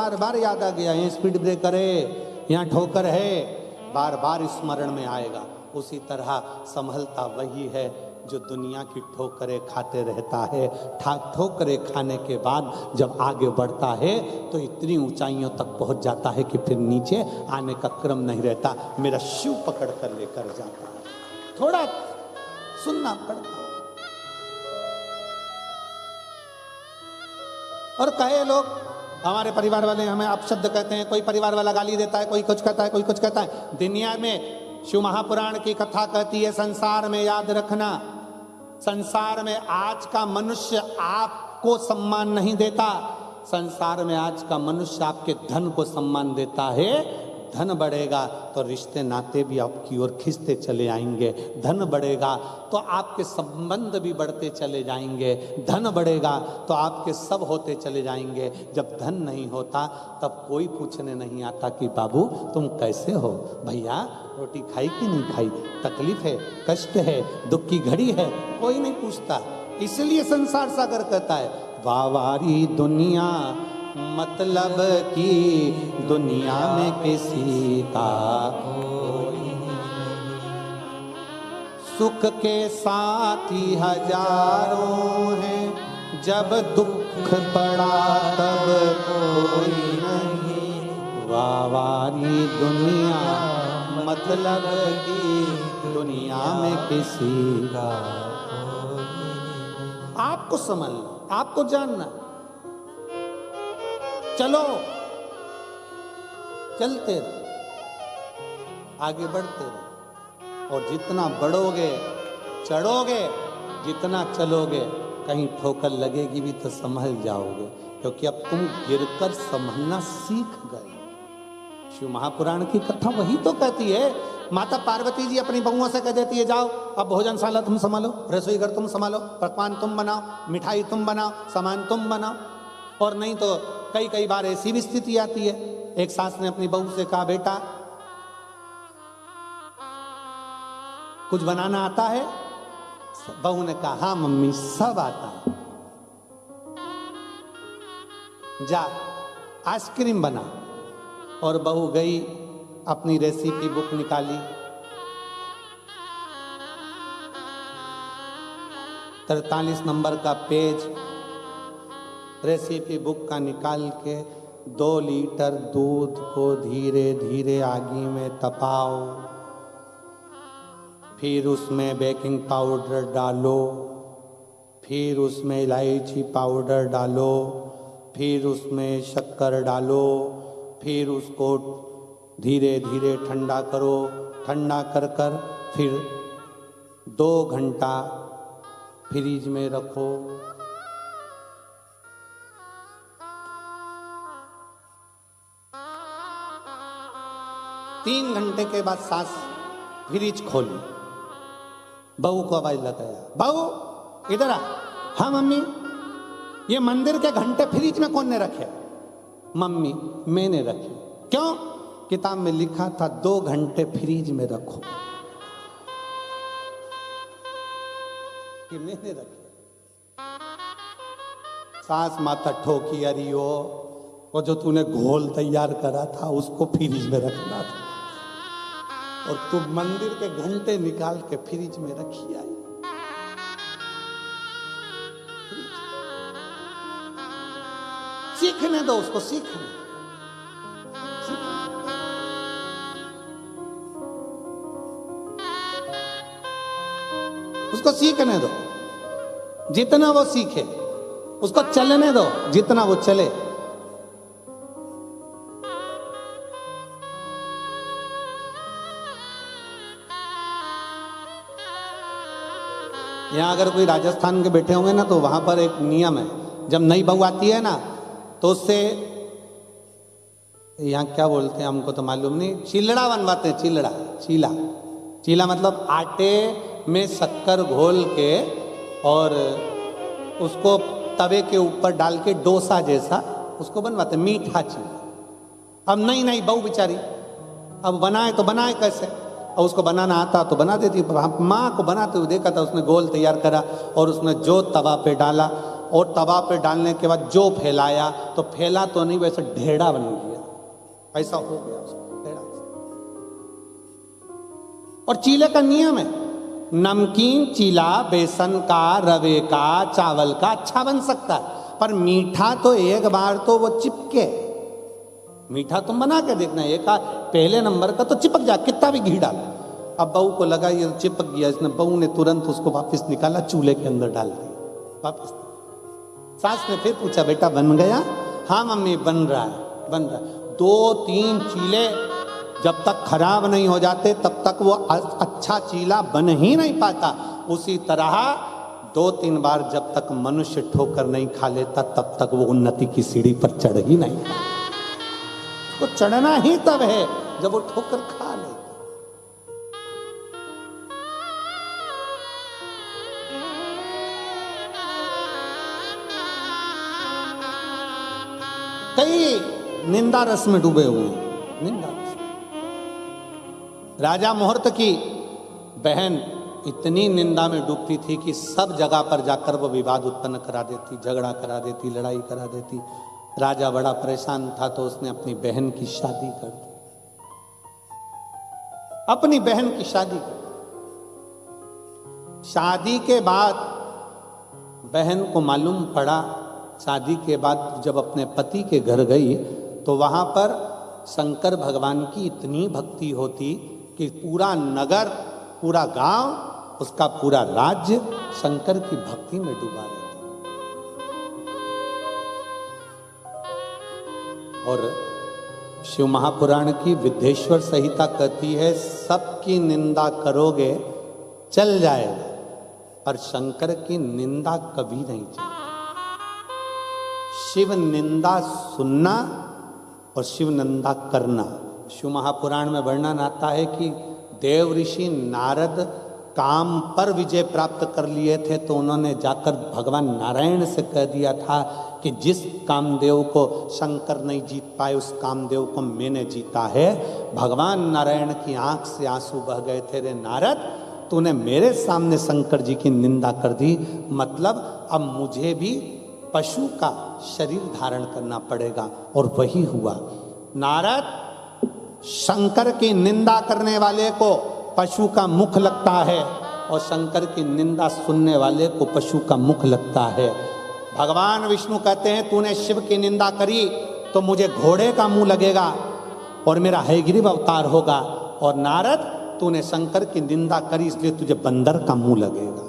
बार बार याद आ गया, यहाँ स्पीड ब्रेकर है, यहाँ ठोकर है, बार बार स्मरण में आएगा। उसी तरह संभलता वही है जो दुनिया की ठोकरें खाते रहता है। ठोकरें खाने के बाद जब आगे बढ़ता है तो इतनी ऊंचाइयों तक पहुंच जाता है कि फिर नीचे आने का क्रम नहीं रहता। मेरा शिव पकड़ कर लेकर जाता है। थोड़ा सुनना पड़ता। और कहे लोग, हमारे परिवार वाले हमें अपशब्द कहते हैं, कोई परिवार वाला गाली देता है, कोई कुछ कहता है, कोई कुछ कहता है। दुनिया में शिव महापुराण की कथा कहती है, संसार में याद रखना, संसार में आज का मनुष्य आपको सम्मान नहीं देता, संसार में आज का मनुष्य आपके धन को सम्मान देता है। धन बढ़ेगा तो रिश्ते नाते भी आपकी ओर खिंचते चले आएंगे, धन बढ़ेगा तो आपके संबंध भी बढ़ते चले जाएंगे, धन बढ़ेगा तो आपके सब होते चले जाएंगे। जब धन नहीं होता तब कोई पूछने नहीं आता कि बाबू तुम कैसे हो, भैया रोटी खाई कि नहीं खाई, तकलीफ है, कष्ट है, दुख की घड़ी है, कोई नहीं पूछता। इसलिए संसार सागर कहता है, वावारी दुनिया मतलब की दुनिया में किसी का कोई सुख के साथी हजारों हैं, जब दुख पड़ा तब कोई नहीं। वावारी दुनिया मतलब की दुनिया में किसी का कोई। आपको समझना, आपको जानना, चलो चलते रहो, आगे बढ़ते रहो। और जितना बढ़ोगे चढ़ोगे, जितना चलोगे, कहीं ठोकर लगेगी भी तो संभल जाओगे, क्योंकि अब तुम गिरकर संभलना सीख गए। शिव महापुराण की कथा वही तो कहती है। माता पार्वती जी अपनी बहुओं से कह देती है, जाओ अब भोजनशाला तुम संभालो, रसोई घर तुम संभालो, पकवान तुम बनाओ, मिठाई तुम बनाओ, सामान तुम बनाओ। और नहीं तो कई बार ऐसी भी स्थिति आती है, एक सास ने अपनी बहू से कहा, बेटा कुछ बनाना आता है? बहू ने कहा, हाँ मम्मी सब आता है। जा आइसक्रीम बना। और बहू गई, अपनी रेसिपी बुक निकाली, 43 नंबर का पेज रेसिपी बुक का निकाल के 2 लीटर दूध को धीरे धीरे आगी में तपाओ, फिर उसमें बेकिंग पाउडर डालो, फिर उसमें इलायची पाउडर डालो, फिर उसमें शक्कर डालो, फिर उसको धीरे धीरे ठंडा करो। ठंडा कर कर फिर 2 घंटा फ्रिज में रखो। 3 घंटे के बाद सास फ्रिज खोली, बहू को आवाज लगाया, बहू इधर आ। हाँ मम्मी। ये मंदिर के घंटे फ्रिज में कौन ने रखे? मम्मी मैंने रखे। क्यों? किताब में लिखा था 2 घंटे फ्रिज में रखो, कि मैंने रखे। सास माता ठोकी, अरियो वो जो तूने घोल तैयार करा था उसको फ्रिज में रखना था, और तू मंदिर के घंटे निकाल के फ्रिज में रखी आई। सीखने दो उसको, सीखने उसको सीखने दो, जितना वो सीखे। उसको चलने दो, जितना वो चले। यहाँ अगर कोई राजस्थान के बैठे होंगे ना, तो वहां पर एक नियम है, जब नई बहू आती है ना तो उससे, यहाँ क्या बोलते हैं हमको तो मालूम नहीं, चिलड़ा बनवाते हैं। चिलड़ा, चीला, चीला मतलब आटे में शक्कर घोल के और उसको तवे के ऊपर डाल के डोसा जैसा उसको बनवाते हैं, मीठा चीला। अब नई बहू बेचारी अब बनाए तो बनाए कैसे, और उसको बनाना आता तो बना देती। माँ को बनाते हुए देखा था, उसने गोल तैयार करा और उसने जो तवा पे डाला और तवा पे डालने के बाद जो फैलाया तो फैला तो नहीं, वैसे ढेड़ा बन गया, ऐसा हो गया उसका ढेड़ा। और चीले का नियम है, नमकीन चीला बेसन का, रवे का, चावल का अच्छा बन सकता है, पर मीठा तो एक बार तो वो चिपके। मीठा तुम बना के देखना, एक पहले नंबर का तो चिपक जा, कितना भी घी डाल। अब बहू को लगा ये चिपक गया, इसने बहू ने तुरंत उसको वापस निकाला, चूल्हे के अंदर डाल दिया वापस। सास ने फिर पूछा बेटा बन गया? हाँ मम्मी बन रहा है, बन रहा है। 2-3 चीले जब तक खराब नहीं हो जाते तब तक वो अच्छा चीला बन ही नहीं पाता। उसी तरह 2-3 बार जब तक मनुष्य ठोकर नहीं खा लेता तब तक वो उन्नति की सीढ़ी पर चढ़ ही नहीं पाता। तो चढ़ना ही तब है जब वो ठोकर खा ले। कई निंदा रस में डूबे हुए हैं, निंदा रस। राजा मुहूर्त की बहन इतनी निंदा में डूबती थी कि सब जगह पर जाकर वो विवाद उत्पन्न करा देती, झगड़ा करा देती, लड़ाई करा देती। राजा बड़ा परेशान था तो उसने अपनी बहन की शादी कर दी, अपनी बहन की शादी कर दी। शादी के बाद बहन को मालूम पड़ा, शादी के बाद जब अपने पति के घर गई तो वहां पर शंकर भगवान की इतनी भक्ति होती कि पूरा नगर, पूरा गांव, उसका पूरा राज्य शंकर की भक्ति में डूबा रहता। और शिव महापुराण की विद्येश्वर संहिता कहती है सबकी निंदा करोगे चल जाएगा, पर शंकर की निंदा कभी नहीं चलेगी। शिव निंदा सुनना और शिव निंदा करना। शिव महापुराण में वर्णन आता है कि देव ऋषि नारद काम पर विजय प्राप्त कर लिए थे तो उन्होंने जाकर भगवान नारायण से कह दिया था कि जिस कामदेव को शंकर नहीं जीत पाए उस कामदेव को मैंने जीता है। भगवान नारायण की आंख से आंसू बह गए थे, रे नारद तूने मेरे सामने शंकर जी की निंदा कर दी, मतलब अब मुझे भी पशु का शरीर धारण करना पड़ेगा। और वही हुआ। नारद शंकर की निंदा करने वाले को पशु का मुख लगता है और शंकर की निंदा सुनने वाले को पशु का मुख लगता है। भगवान विष्णु कहते हैं तूने शिव की निंदा करी तो मुझे घोड़े का मुंह लगेगा और मेरा हयग्रीव अवतार होगा, और नारद तूने शंकर की निंदा करी इसलिए तुझे बंदर का मुंह लगेगा।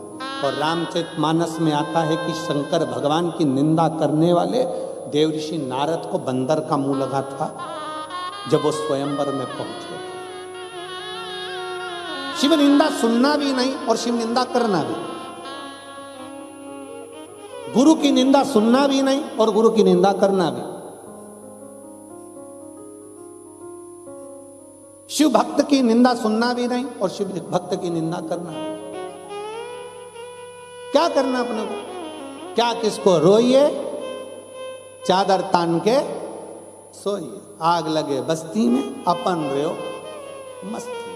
और रामचरितमानस में आता है कि शंकर भगवान की निंदा करने वाले देव ऋषि नारद को बंदर का मुंह लगा था जब वो स्वयंवर में पहुंचे। शिव निंदा सुनना भी नहीं और शिव निंदा करना भी। गुरु की निंदा सुनना भी नहीं और गुरु की निंदा करना भी। शिव भक्त की निंदा सुनना भी नहीं और शिव भक्त की निंदा करना भी। क्या करना अपने को? क्या किसको रोइए, चादर तान के सोइए, आग लगे बस्ती में अपन रहो मस्ती।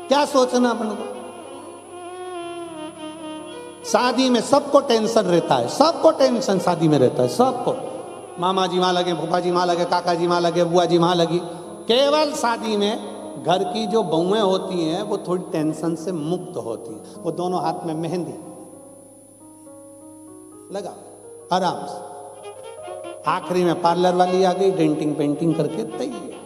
क्या सोचना अपन को? शादी में सबको टेंशन रहता है, सबको टेंशन शादी में रहता है, सबको। मामा जी वहां लगे, फूफा जी वहां लगे, काका जी वहां लगे, बुआ जी वहां लगी। केवल शादी में घर की जो बहुएं होती हैं वो थोड़ी टेंशन से मुक्त होती हैं। वो Doनों हाथ में मेहंदी लगा आराम से, आखिरी में पार्लर वाली आ गई, डेंटिंग पेंटिंग करके तैयार।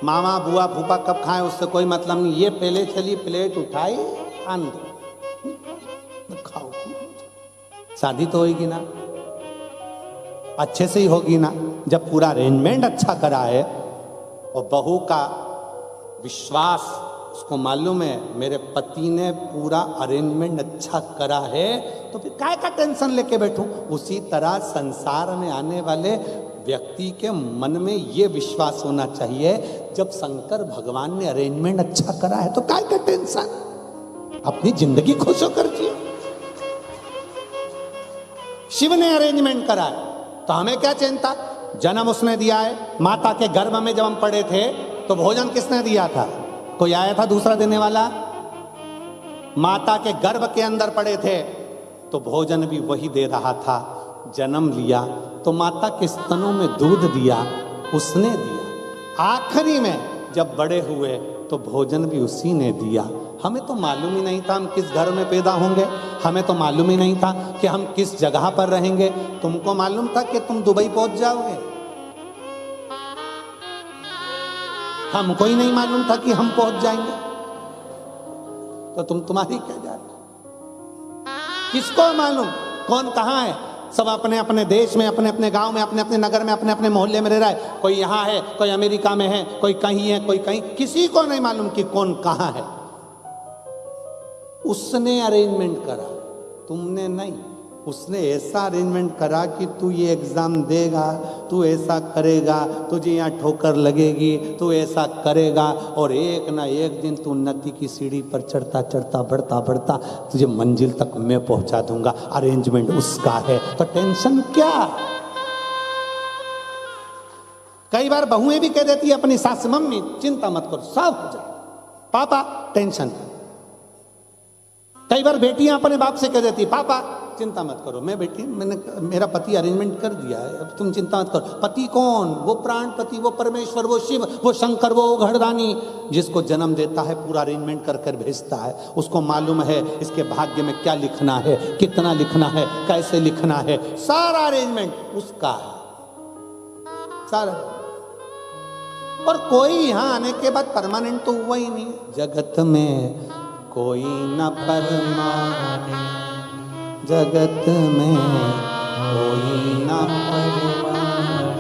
मामा बुआ फूफा कब खाएं उससे कोई मतलब नहीं, ये पहले चली प्लेट उठाई अंदर खाओ। शादी तो होगी ना, अच्छे से ही होगी ना जब पूरा अरेंजमेंट अच्छा करा है और बहू का विश्वास, उसको मालूम है मेरे पति ने पूरा अरेंजमेंट अच्छा करा है तो फिर काय का टेंशन लेके बैठूं। उसी तरह संसार में आने वाले व्यक्ति के मन में ये विश्वास होना चाहिए जब शंकर भगवान ने अरेंजमेंट अच्छा करा है तो काय का टेंशन, अपनी जिंदगी खुश होकर जिए। शिव ने अरेंजमेंट करा है तो हमें क्या चिंता। जन्म उसने दिया है, माता के गर्भ में जब हम पड़े थे तो भोजन किसने दिया था? कोई आया था दूसरा देने वाला? माता के गर्भ के अंदर पड़े थे तो भोजन भी वही दे रहा था। जन्म लिया तो माता के स्तनों में दूध दिया, उसने दिया। आखिरी में जब बड़े हुए तो भोजन भी उसी ने दिया। हमें तो मालूम ही नहीं था हम किस घर में पैदा होंगे, हमें तो मालूम ही नहीं था कि हम किस जगह पर रहेंगे। तुमको मालूम था कि तुम दुबई पहुंच जाओगे? हमको ही नहीं मालूम था कि हम पहुंच जाएंगे। तो तुम्हारी क्या जान? किसको मालूम कौन कहाँ है? सब अपने अपने देश में, अपने अपने गांव में, अपने अपने नगर में, अपने अपने मोहल्ले में रह रहा है। कोई यहाँ है, कोई अमेरिका में है, कोई कहीं है, कोई कहीं। किसी को नहीं मालूम कि कौन कहाँ है। उसने अरेंजमेंट करा, तुमने नहीं। उसने ऐसा अरेंजमेंट करा कि तू ये एग्जाम देगा, तू ऐसा करेगा, तुझे यहाँ ठोकर लगेगी, तू ऐसा करेगा, और एक ना एक दिन तू उन्नति की सीढ़ी पर चढ़ता चढ़ता बढ़ता बढ़ता तुझे मंजिल तक मैं पहुंचा दूंगा। अरेंजमेंट उसका है, तो टेंशन क्या? कई बार बहुएं भी कह देती है अपनी सास से, मम्मी चिंता मत करो सब हो जाए, पापा टेंशन। कई बार बेटियां अपने बाप से कह देती, पापा चिंता मत करो, मैंने मेरा पति अरेंजमेंट कर दिया है, अब तुम चिंता मत करो। पति कौन? वो प्राणपति, वो परमेश्वर, वो शिव, वो शंकर, वो घरदानी, जिसको जन्म देता है पूरा अरेंजमेंट कर कर भेजता है। उसको मालूम है इसके भाग्य में क्या लिखना है, कितना लिखना है, कैसे लिखना है, सारा अरेंजमेंट उसका है, सारा। और कोई यहाँ आने के बाद परमानेंट तो हुआ ही नहीं। जगत में कोई न परमानेंट, जगत में कोई न परमानेंट।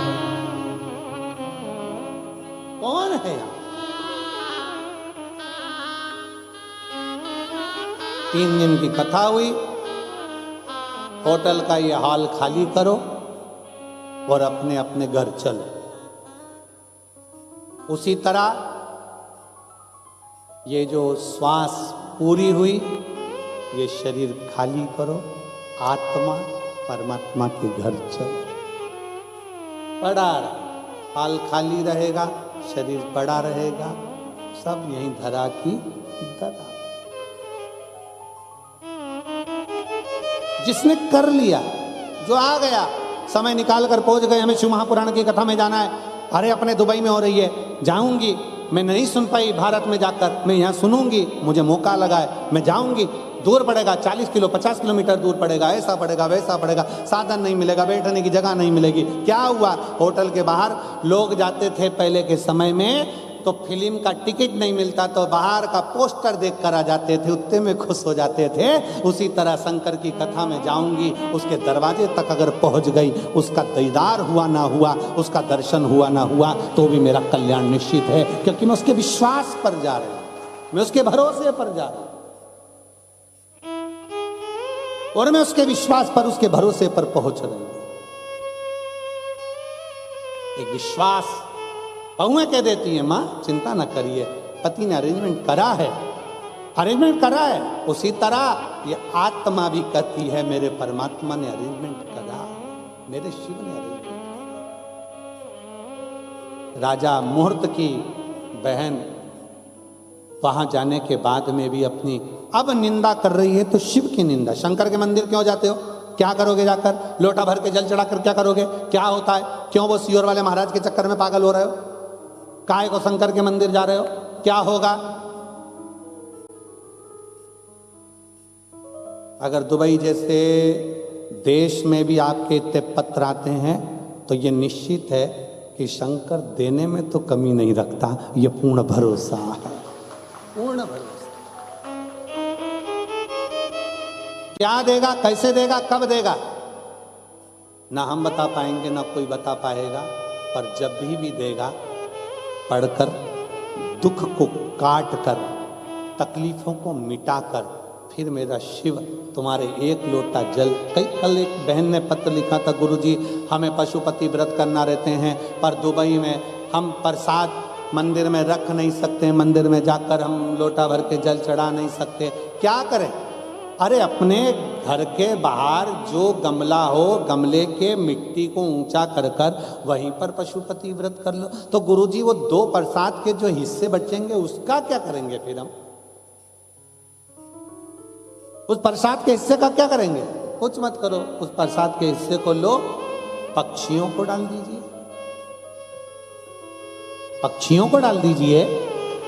कौन है यहाँ? 3 दिन की कथा हुई, होटल का ये हॉल खाली करो और अपने अपने घर चलो। उसी तरह ये जो श्वास पूरी हुई, ये शरीर खाली करो, आत्मा परमात्मा के घर चलो। पड़ा हाल खाली रहेगा, शरीर पड़ा रहेगा, सब यहीं धरा की धरा। जिसने कर लिया, जो आ गया, समय निकाल कर पहुंच गए, हमें शिव महापुराण की कथा में जाना है। अरे अपने दुबई में हो रही है, जाऊंगी, मैं नहीं सुन पाई भारत में जाकर, मैं यहाँ सुनूंगी, मुझे मौका लगा है, मैं जाऊंगी। दूर पड़ेगा, 40 किलो 50 किलोमीटर दूर पड़ेगा, ऐसा पड़ेगा वैसा पड़ेगा, साधन नहीं मिलेगा, बैठने की जगह नहीं मिलेगी। क्या हुआ? होटल के बाहर लोग जाते थे पहले के समय में, तो फिल्म का टिकट नहीं मिलता तो बाहर का पोस्टर देख कर आ जाते थे, उतने में खुश हो जाते थे। उसी तरह शंकर की कथा में जाऊंगी, उसके दरवाजे तक अगर पहुंच गई, उसका दीदार हुआ ना हुआ, उसका दर्शन हुआ ना हुआ, तो भी मेरा कल्याण निश्चित है, क्योंकि मैं उसके विश्वास पर जा रहा हूं, मैं उसके भरोसे पर जा रहा हूं, और मैं उसके विश्वास पर, उसके भरोसे पर पहुंच रही हूं। एक विश्वास। बहुएं कह देती है, मां चिंता ना करिए, पति ने अरेंजमेंट करा है, अरेंजमेंट करा है। उसी तरह ये आत्मा भी कहती है, मेरे परमात्मा ने अरेंजमेंट करा, मेरे शिव ने अरेंजमेंट करा। राजा मुहूर्त की बहन वहां जाने के बाद में भी अपनी अब निंदा कर रही है, तो शिव की निंदा। शंकर के मंदिर क्यों जाते हो? क्या करोगे जाकर? लोटा भर के जल चढ़ाकर क्या करोगे? क्या होता है? क्यों वो सियोर वाले महाराज के चक्कर में पागल हो रहे हो? काय को शंकर के मंदिर जा रहे हो? क्या होगा? अगर दुबई जैसे देश में भी आपके इतने पत्र आते हैं, तो ये निश्चित है कि शंकर देने में तो कमी नहीं रखता, ये पूर्ण भरोसा है, पूर्ण भरोसा। क्या देगा, कैसे देगा, कब देगा, ना हम बता पाएंगे, ना कोई बता पाएगा, पर जब भी देगा, पढ़कर, दुख को काट कर, तकलीफों को मिटाकर, फिर मेरा शिव तुम्हारे एक लोटा जल। कल एक बहन ने पत्र लिखा था, गुरुजी हमें पशुपति व्रत करना रहते हैं, पर दुबई में हम प्रसाद मंदिर में रख नहीं सकते, मंदिर में जाकर हम लोटा भर के जल चढ़ा नहीं सकते, क्या करें? अरे अपने घर के बाहर जो गमला हो, गमले के मिट्टी को ऊंचा कर कर वहीं पर पशुपति व्रत कर लो। तो गुरुजी वो 2 प्रसाद के जो हिस्से बचेंगे उसका क्या करेंगे फिर हम? उस प्रसाद के हिस्से का क्या करेंगे? कुछ मत करो, उस प्रसाद के हिस्से को लो, पक्षियों को डाल दीजिए, पक्षियों को डाल दीजिए,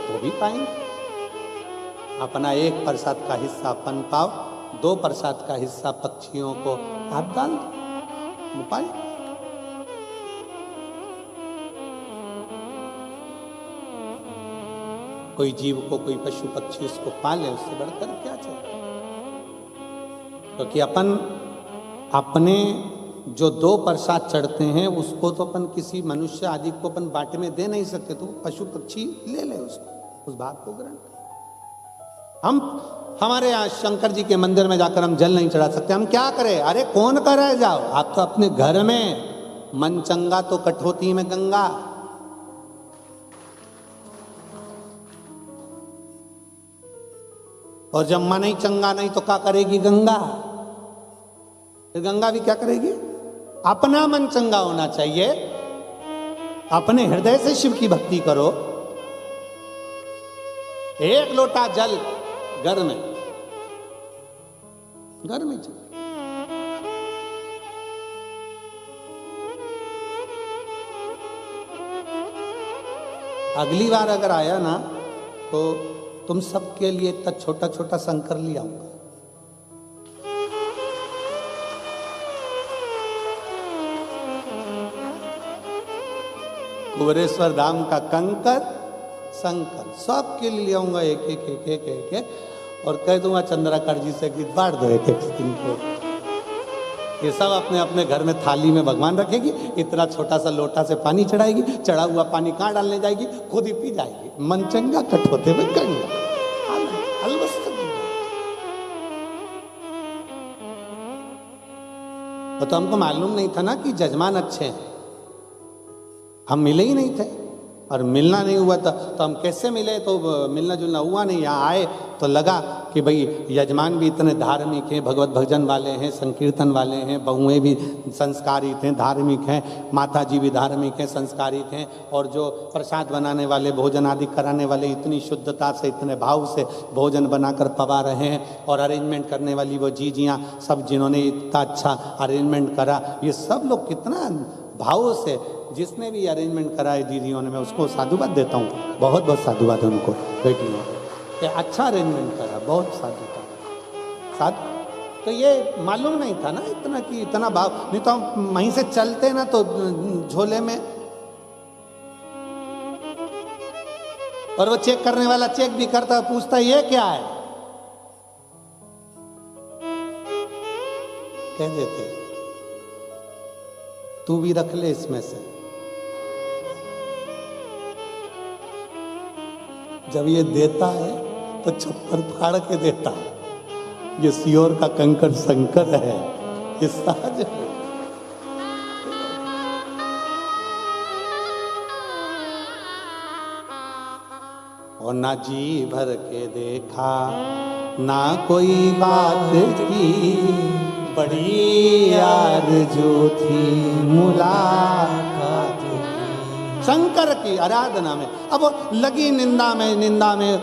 वो भी पाएंगे। अपना 1 प्रसाद का हिस्सा अपन पाओ, 2 प्रसाद का हिस्सा पक्षियों को आप डाल दो, पाए। कोई जीव को, कोई पशु पक्षी उसको पाले, उससे बढ़कर क्या चाहिए? क्योंकि अपन अपने जो 2 प्रसाद चढ़ते हैं उसको तो अपन किसी मनुष्य आदि को अपन बांटे में दे नहीं सकते, तो पशु पक्षी ले ले उसको, उस भाग को ग्रहण कर। हमारे यहाँ शंकर जी के मंदिर में जाकर हम जल नहीं चढ़ा सकते, हम क्या करें? अरे कौन कर रहे जाओ, आप तो अपने घर में, मन चंगा तो कठौती में गंगा। और जब मन ही चंगा नहीं तो क्या करेगी गंगा? फिर गंगा भी क्या करेगी? अपना मन चंगा होना चाहिए, अपने हृदय से शिव की भक्ति करो। 1 लोटा जल घर में चल। अगली बार अगर आया ना तो तुम सबके लिए इतना छोटा छोटा शंकर ले आऊंगा। कुबेरेश्वर धाम का कंकर शंकर सबके लिए आऊंगा, एक एक एक एक एक एक, और कह दूंगा चंद्राकर जी से कि बांट दो एक एक इनको। ये सब अपने अपने घर में थाली में भगवान रखेगी, इतना छोटा सा लोटा से पानी चढ़ाएगी, चढ़ा हुआ पानी कहाँ डालने जाएगी? खुद ही पी जाएगी। मन चंगा कठोते में गंगा। तो हमको मालूम नहीं था ना कि जजमान अच्छे हैं, हम मिले ही नहीं थे, और मिलना नहीं हुआ था तो हम कैसे मिले? तो मिलना जुलना हुआ नहीं। यहाँ आए तो लगा कि भाई यजमान भी इतने धार्मिक हैं, भगवत भजन वाले हैं, संकीर्तन वाले हैं, बहुएं भी संस्कारित हैं, धार्मिक हैं, माता जी भी धार्मिक हैं, संस्कारित हैं, और जो प्रसाद बनाने वाले, भोजन आदि कराने वाले इतनी शुद्धता से, इतने भाव से भोजन बनाकर पवा रहे हैं, और अरेंजमेंट करने वाली वो जीजियाँ सब, जिन्होंने इतना अच्छा अरेंजमेंट करा, ये सब लोग कितना भाव से, जिसने भी अरेंजमेंट कराए दीदियों ने, मैं उसको साधुवाद देता हूँ, बहुत बहुत साधुवाद है उनको, बेटियों को, अच्छा अरेंजमेंट करा, बहुत साधु। तो ये मालूम नहीं था ना इतना कि इतना भाव, नहीं तो हम वहीं से चलते ना तो झोले में, और वो चेक करने वाला चेक भी करता, पूछता ये क्या है, कह देते तू भी रख ले इसमें से। जब ये देता है तो छप्पर फाड़ के देता है, ये सियोर का कंकर शंकर है, ये साज है। और ना जी भर के देखा, ना कोई बात की, बड़ी आरज़ू थी मुलाकात की। शंकर की आराधना में अब लगी निंदा में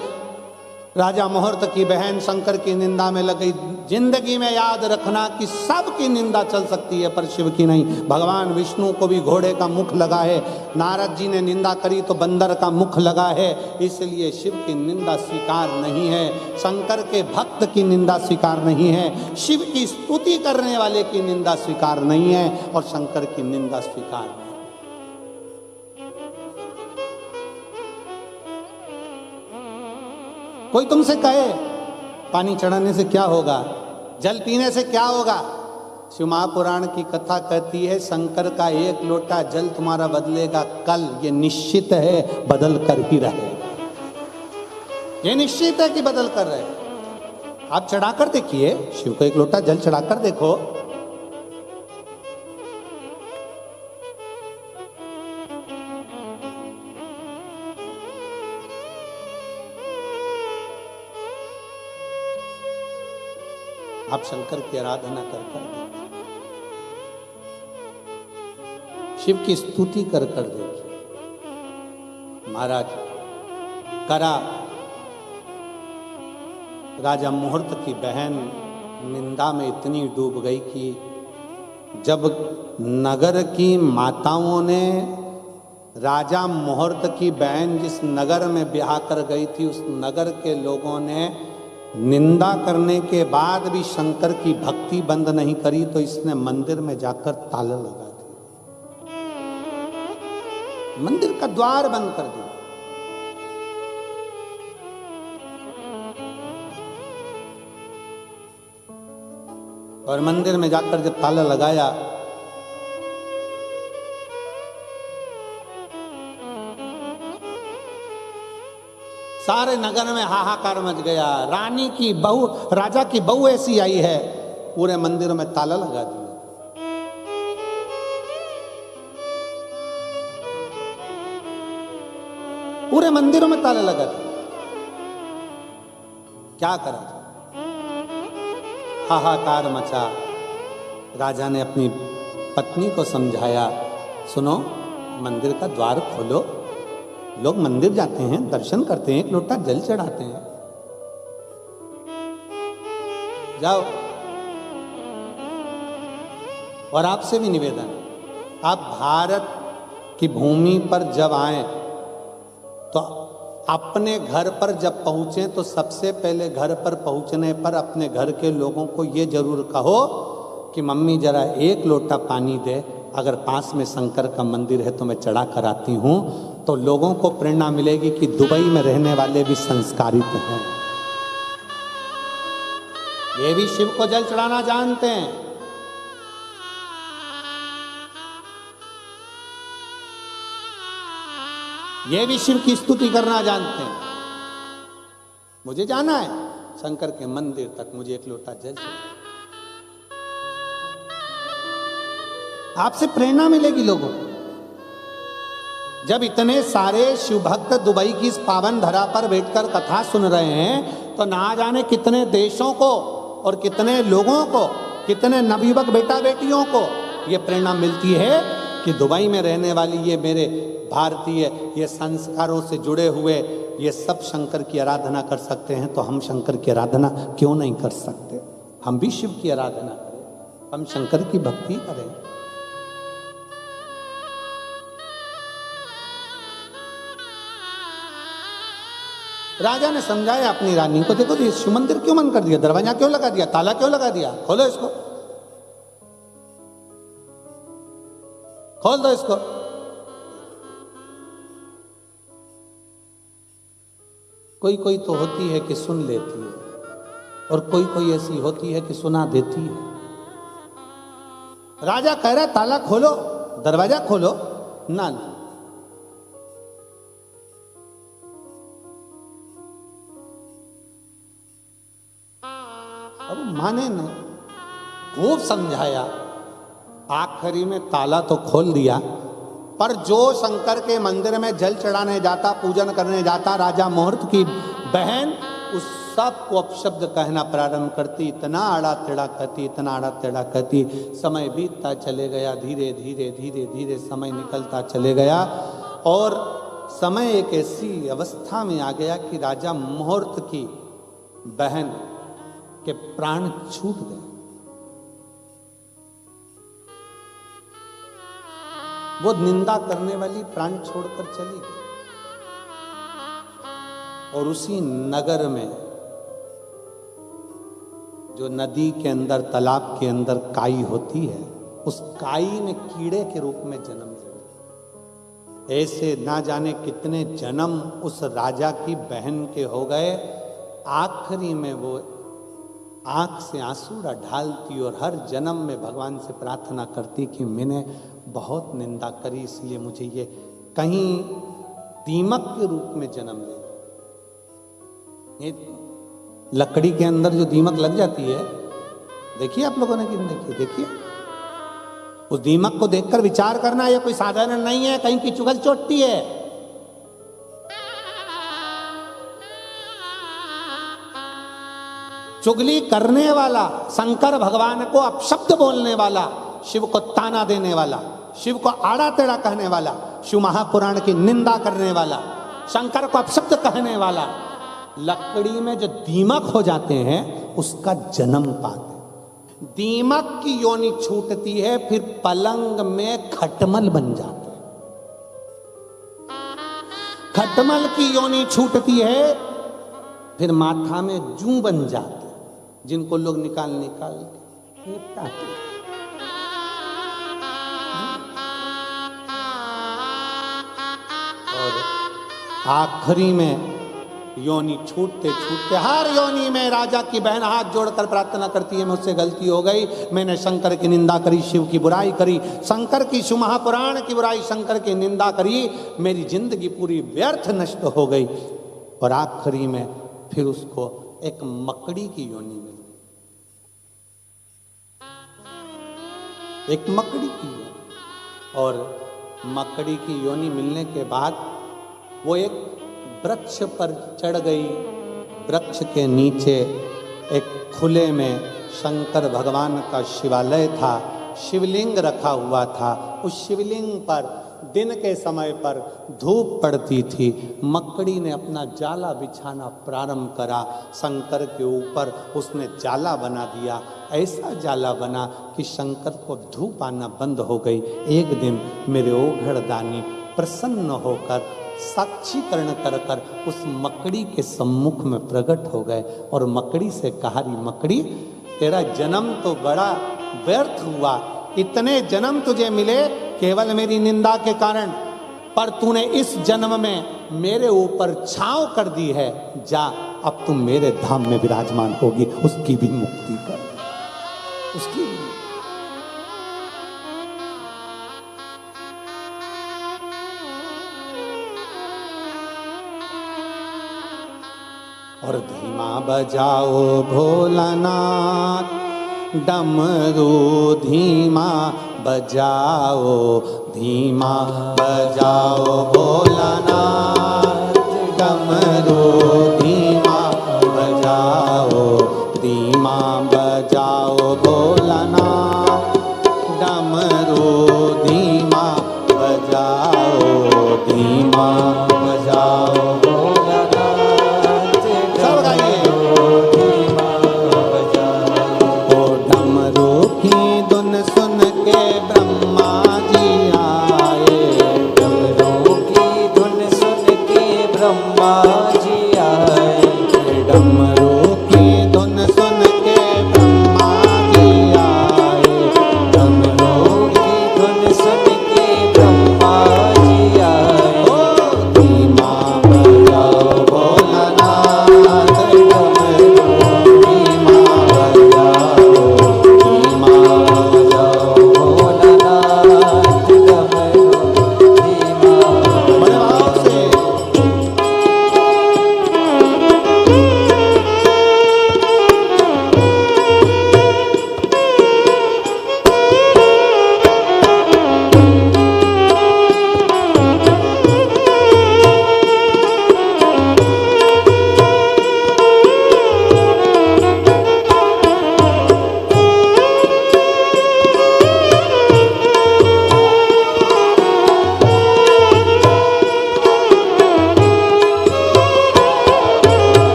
राजा मुहूर्त की बहन शंकर की निंदा में लग गई। जिंदगी में याद रखना कि सबकी निंदा चल सकती है पर शिव की नहीं। भगवान विष्णु को भी घोड़े का मुख लगा है, नारद जी ने निंदा करी तो बंदर का मुख लगा है, इसलिए शिव की निंदा स्वीकार नहीं है, शंकर के भक्त की निंदा स्वीकार नहीं है, शिव की स्तुति करने वाले की निंदा स्वीकार नहीं है, और शंकर की निंदा स्वीकार नहीं। कोई तुमसे कहे पानी चढ़ाने से क्या होगा, जल पीने से क्या होगा, शिव महापुराण की कथा कहती है शंकर का 1 लोटा जल तुम्हारा बदलेगा कल, ये निश्चित है, बदल कर ही रहेगा, ये निश्चित है कि बदल कर रहे। आप चढ़ाकर देखिए, शिव को 1 लोटा जल चढ़ाकर देखो, आप शंकर की आराधना कर कर देखिए, शिव की स्तुति कर कर देखिए। महाराज करा राजा मुहूर्त की बहन निंदा में इतनी डूब गई कि जब नगर की माताओं ने राजा मुहूर्त की बहन जिस नगर में ब्याह कर गई थी, उस नगर के लोगों ने निंदा करने के बाद भी शंकर की भक्ति बंद नहीं करी, तो इसने मंदिर में जाकर ताला लगा दिया, मंदिर का द्वार बंद कर दिया। और मंदिर में जाकर जब ताला लगाया, सारे नगर में हाहाकार मच गया। रानी की बहू, राजा की बहू ऐसी आई है, पूरे मंदिर में ताला लगा दिया। पूरे मंदिरों में ताला लगा दिया। क्या करा, हाहाकार मचा। राजा ने अपनी पत्नी को समझाया, सुनो मंदिर का द्वार खोलो, लोग मंदिर जाते हैं, दर्शन करते हैं, एक लोटा जल चढ़ाते हैं, जाओ। और आपसे भी निवेदन, आप भारत की भूमि पर जब आए तो अपने घर पर जब पहुंचे तो सबसे पहले घर पर पहुंचने पर अपने घर के लोगों को ये जरूर कहो कि मम्मी जरा एक लोटा पानी दे, अगर पास में शंकर का मंदिर है तो मैं चढ़ा कर आती हूं। तो लोगों को प्रेरणा मिलेगी कि दुबई में रहने वाले भी संस्कारित हैं, ये भी शिव को जल चढ़ाना जानते हैं। ये भी शिव की स्तुति करना जानते हैं। मुझे जाना है शंकर के मंदिर तक, मुझे एक लोटा जल चाहिए। आपसे प्रेरणा मिलेगी लोगों को। जब इतने सारे शिव भक्त दुबई की इस पावन धरा पर बैठकर कथा सुन रहे हैं, तो ना जाने कितने देशों को और कितने लोगों को, कितने नवयुवक बेटा बेटियों को ये प्रेरणा मिलती है कि दुबई में रहने वाली ये मेरे भारतीय, ये संस्कारों से जुड़े हुए, ये सब शंकर की आराधना कर सकते हैं, तो हम शंकर की आराधना क्यों नहीं कर सकते? हम भी शिव की आराधना करें, हम शंकर की भक्ति करें। राजा ने समझाया अपनी रानी को, देखो ये शिव मंदिर क्यों बंद कर दिया, दरवाजा क्यों लगा दिया, ताला क्यों लगा दिया, खोलो इसको, खोल दो इसको। कोई कोई तो होती है कि सुन लेती है, और कोई कोई ऐसी होती है कि सुना देती है। राजा कह रहा ताला खोलो, दरवाजा खोलो, ना ना, अब माने नहीं, खूब समझाया, आखिरी में ताला तो खोल दिया। पर जो शंकर के मंदिर में जल चढ़ाने जाता, पूजन करने जाता, राजा मुहूर्त की बहन उस सब को अपशब्द कहना प्रारंभ करती, इतना आड़ा टेढ़ा कहती, इतना आड़ा टेढ़ा कहती। समय बीतता चले गया, धीरे धीरे धीरे धीरे समय निकलता चले गया, और समय एक ऐसी अवस्था में आ गया कि राजा मुहूर्त की बहन के प्राण छूट गए। वो निंदा करने वाली प्राण छोड़कर चली गई, और उसी नगर में जो नदी के अंदर, तालाब के अंदर काई होती है, उस काई ने कीड़े के रूप में जन्म लिया। ऐसे ना जाने कितने जन्म उस राजा की बहन के हो गए। आखिरी में वो आंख से आंसू ढालती और हर जन्म में भगवान से प्रार्थना करती कि मैंने बहुत निंदा करी, इसलिए मुझे ये कहीं दीमक के रूप में जन्म ले। ये लकड़ी के अंदर जो दीमक लग जाती है, देखिए आप लोगों ने कि देखिए, देखिए उस दीमक को देखकर विचार करना, ये कोई साधारण नहीं है, कहीं की चुगल चोटती है। चुगली करने वाला, शंकर भगवान को अपशब्द बोलने वाला, शिव को ताना देने वाला, शिव को आड़ा टेढ़ा कहने वाला, शिव महापुराण की निंदा करने वाला, शंकर को अपशब्द कहने वाला, लकड़ी में जो दीमक हो जाते हैं उसका जन्म पाते। दीमक की योनि छूटती है, फिर पलंग में खटमल बन जाते हैं। खटमल की योनि छूटती है, फिर माथा में जू बन जाते हैं, जिनको लोग निकाल के निपटाते हैं। और आखिरी में योनि छूटते छूटते हर योनि में राजा की बहन हाथ जोड़कर प्रार्थना करती है, मुझसे गलती हो गई, मैंने शंकर की निंदा करी, शिव की बुराई करी, शंकर की शिव महापुराण की बुराई, शंकर की निंदा करी, मेरी जिंदगी पूरी व्यर्थ नष्ट हो गई। और आखिरी में फिर उसको एक मकड़ी की योनि मिली, एक मकड़ी की योनि। और मकड़ी की योनि मिलने के बाद वो एक वृक्ष पर चढ़ गई। वृक्ष के नीचे एक खुले में शंकर भगवान का शिवालय था, शिवलिंग रखा हुआ था। उस शिवलिंग पर दिन के समय पर धूप पड़ती थी। मकड़ी ने अपना जाला बिछाना प्रारंभ करा, शंकर के ऊपर उसने जाला बना दिया। ऐसा जाला बना कि शंकर को धूप आना बंद हो गई। एक दिन मेरे ओघड़दानी प्रसन्न होकर साक्षीकरण कर कर उस मकड़ी के सम्मुख में प्रकट हो गए और मकड़ी से कहा, मकड़ी तेरा जन्म तो बड़ा व्यर्थ हुआ, इतने जन्म तुझे मिले केवल मेरी निंदा के कारण, पर तूने इस जन्म में मेरे ऊपर छांव कर दी है। जा अब तुम मेरे धाम में विराजमान होगी, उसकी भी मुक्ति कर, उसकी भी। और धीमा बजाओ भोलानाथ, डमरू धीमा बजाओ, धीमा बजाओ भोलानाथ, डमरू धीमा बजाओ, धीमा बजाओ भोलानाथ, डमरू धीमा बजाओ, धीमा बजाओ भोलानाथ।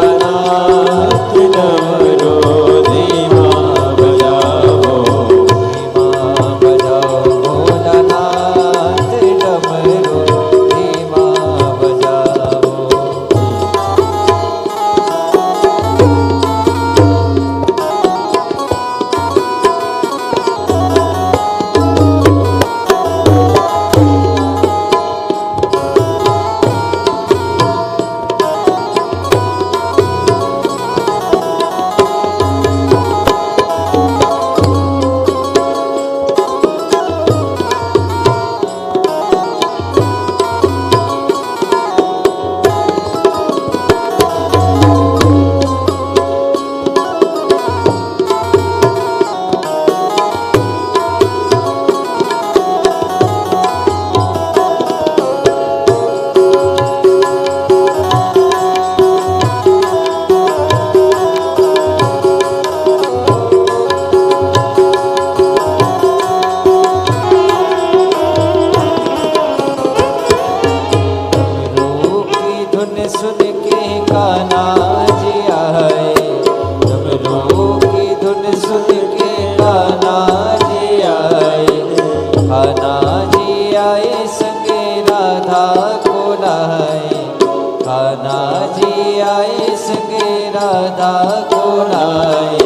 भोलानाथ सदा गुनाए,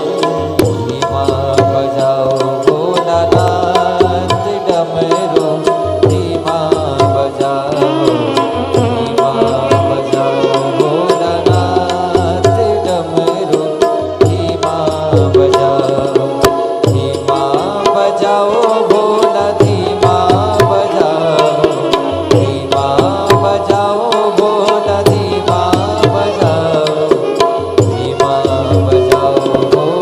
धीमा बजाओ भोलानाथ डमरू, धीमा बजाओ, धीमा बजाओ भोलानाथ डमरू, धीमा बजाओ, धीमा बजाओ भोला, धीमा बजाओ, धीमा बजाओ भोला, धीमा बजाओ, धीमा बजाओ भोला।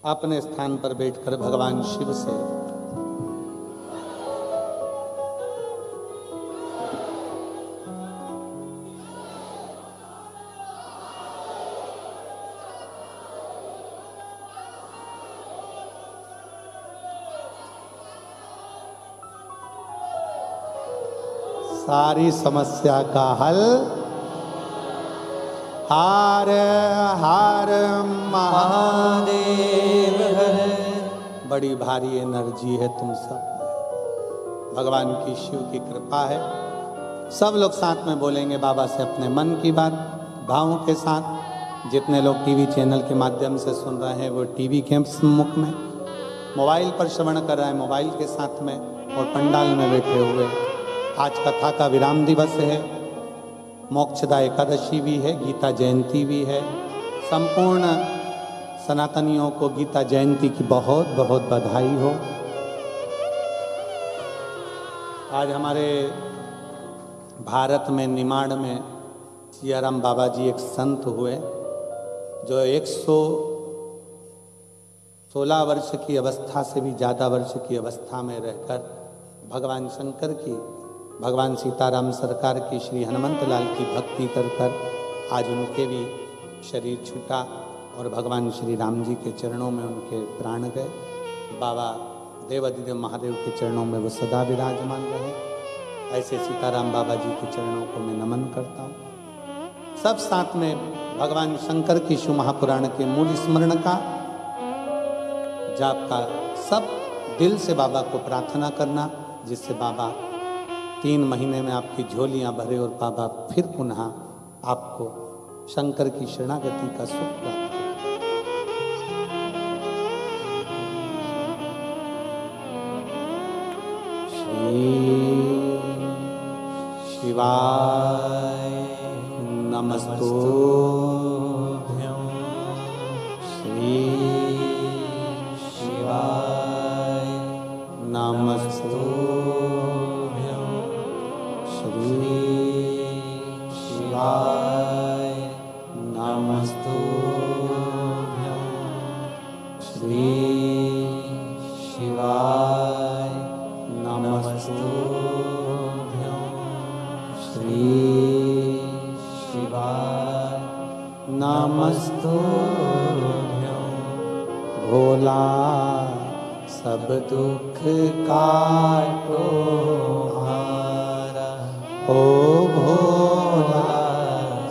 अपने स्थान पर बैठकर भगवान शिव से सारी समस्या का हल हार हार महादेव हर। बड़ी भारी एनर्जी है तुम सब, भगवान की शिव की कृपा है। सब लोग साथ में बोलेंगे बाबा से अपने मन की बात भावों के साथ। जितने लोग टीवी चैनल के माध्यम से सुन रहे हैं वो टीवी के सम्मुख में, मोबाइल पर श्रवण कर रहे हैं मोबाइल के साथ में, और पंडाल में बैठे हुए। आज कथा का विराम दिवस है, मोक्षदा एकादशी भी है, गीता जयंती भी है। संपूर्ण सनातनियों को गीता जयंती की बहुत बहुत बधाई हो। आज हमारे भारत में निमाड़ में सियाराम बाबा जी एक संत हुए जो 116 वर्ष की अवस्था से भी ज़्यादा वर्ष की अवस्था में रहकर भगवान शंकर की, भगवान सीताराम सरकार की, श्री हनुमंत लाल की भक्ति कर कर आज उनके भी शरीर छूटा और भगवान श्री राम जी के चरणों में उनके प्राण गए। बाबा देवाधिदेव महादेव के चरणों में वो सदा विराजमान रहे। ऐसे सीताराम बाबा जी के चरणों को मैं नमन करता हूँ। सब साथ में भगवान शंकर की शिव महापुराण के मूल स्मरण का जाप का सब दिल से बाबा को प्रार्थना करना, जिससे बाबा 3 महीने में आपकी झोलियां भरे और बाबा फिर पुनः आपको शंकर की शरणागति का सुख प्राप्त हो। श्री शिवाय नमस्तुभ्यं। श्री शिवाय नमस्तुभ्यं। श्री शिवाय नमस्तुभ्यं। श्री शिवाय नमस्तुभ्यं। श्री शिवाय नमस्तुभ्यं। भोला सब दुख काटो हारा, ओ भोला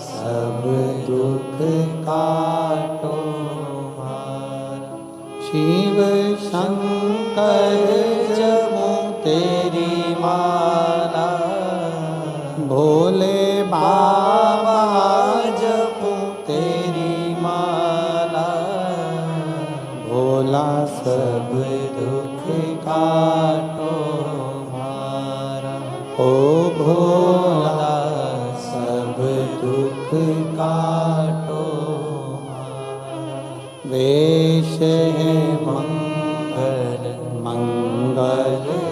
सब दुख काटो हारा। शिव शंकर जपो तेरी माला, भोले बाबा जपो तेरी माला। भोला सब दुख काटो हारा, ओ भोला सब दुख काटो हारा। वेश है मंगल मंगलकारी,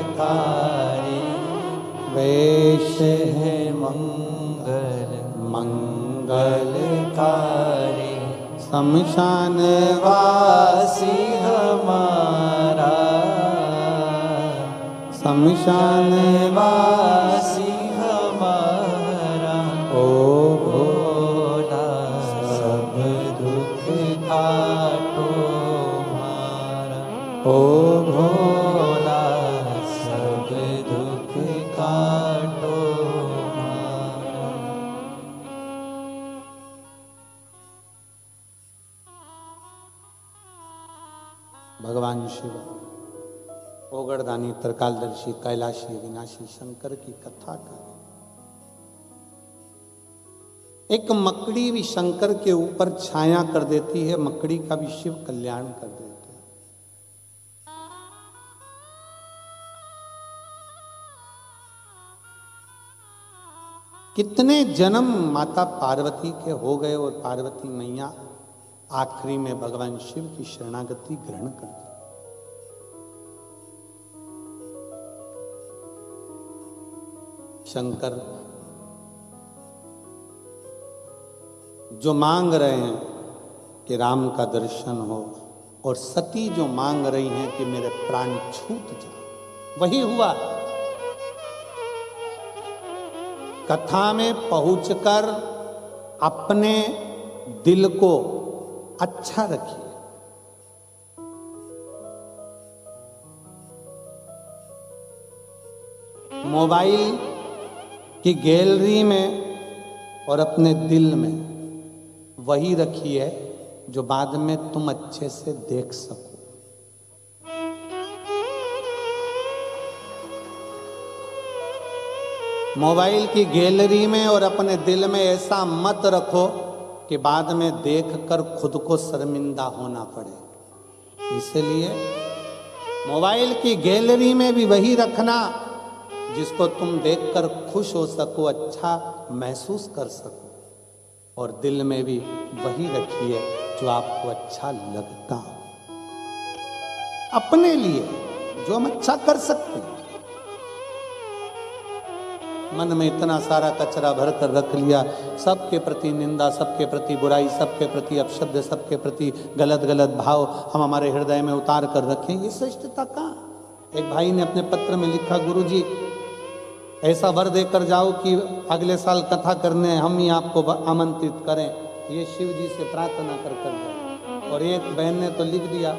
वेश है मंगल मंगलकारी। शमशान वासी हमारा, शमशान वासी हमारा। ओ भोला सब दुख काटो हमारा, ओ भोला सब दुख काटो हमारा। भगवान शिव ओगरदानी त्रिकालदर्शी कैलाशी विनाशी शंकर की कथा का एक मकड़ी भी शंकर के ऊपर छाया कर देती है, मकड़ी का भी शिव कल्याण कर देते हैं। कितने जन्म माता पार्वती के हो गए और पार्वती मैया आखिरी में भगवान शिव की शरणागति ग्रहण कर दी। शंकर जो मांग रहे हैं कि राम का दर्शन हो और सती जो मांग रही हैं कि मेरे प्राण छूट जाए, वही हुआ। कथा में पहुंचकर अपने दिल को अच्छा रखिए। मोबाइल की गैलरी में और अपने दिल में वही रखिए जो बाद में तुम अच्छे से देख सको। मोबाइल की गैलरी में और अपने दिल में ऐसा मत रखो कि बाद में देखकर खुद को शर्मिंदा होना पड़े। इसलिए मोबाइल की गैलरी में भी वही रखना जिसको तुम देखकर खुश हो सको, अच्छा महसूस कर सको, और दिल में भी वही रखिए जो आपको अच्छा लगता हो। अपने लिए जो हम अच्छा कर सकते हैं। मन में इतना सारा कचरा भर कर रख लिया, सबके प्रति निंदा, सबके प्रति बुराई, सबके प्रति अपशब्द, सबके प्रति गलत गलत भाव हम हमारे हृदय में उतार कर रखें, ये श्रेष्ठता कहाँ? एक भाई ने अपने पत्र में लिखा, गुरुजी ऐसा वर देकर जाओ कि अगले साल कथा करने हम ही आपको आमंत्रित करें, ये शिव जी से प्रार्थना कर जाए। और एक बहन ने तो लिख दिया,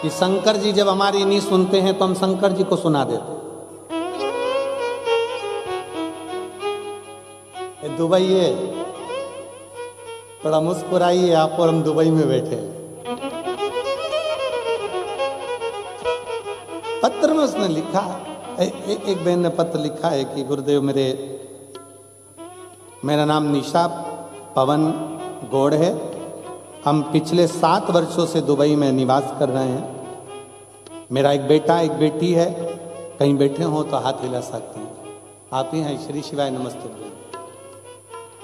कि शंकर जी जब हमारी नहीं सुनते हैं तो हम शंकर जी को सुना देते। दुबई है, थोड़ा मुस्कुराइए आप, और हम दुबई में बैठे हैं। पत्र में उसने लिखा, एक बहन ने पत्र लिखा है कि गुरुदेव मेरा नाम निशा पवन गौड़ है, हम पिछले 7 वर्षों से दुबई में निवास कर रहे हैं। मेरा एक बेटा एक बेटी है, कहीं बैठे हो तो हाथ हिला सकते हैं। आप ही हैं, श्री शिवाय नमस्ते।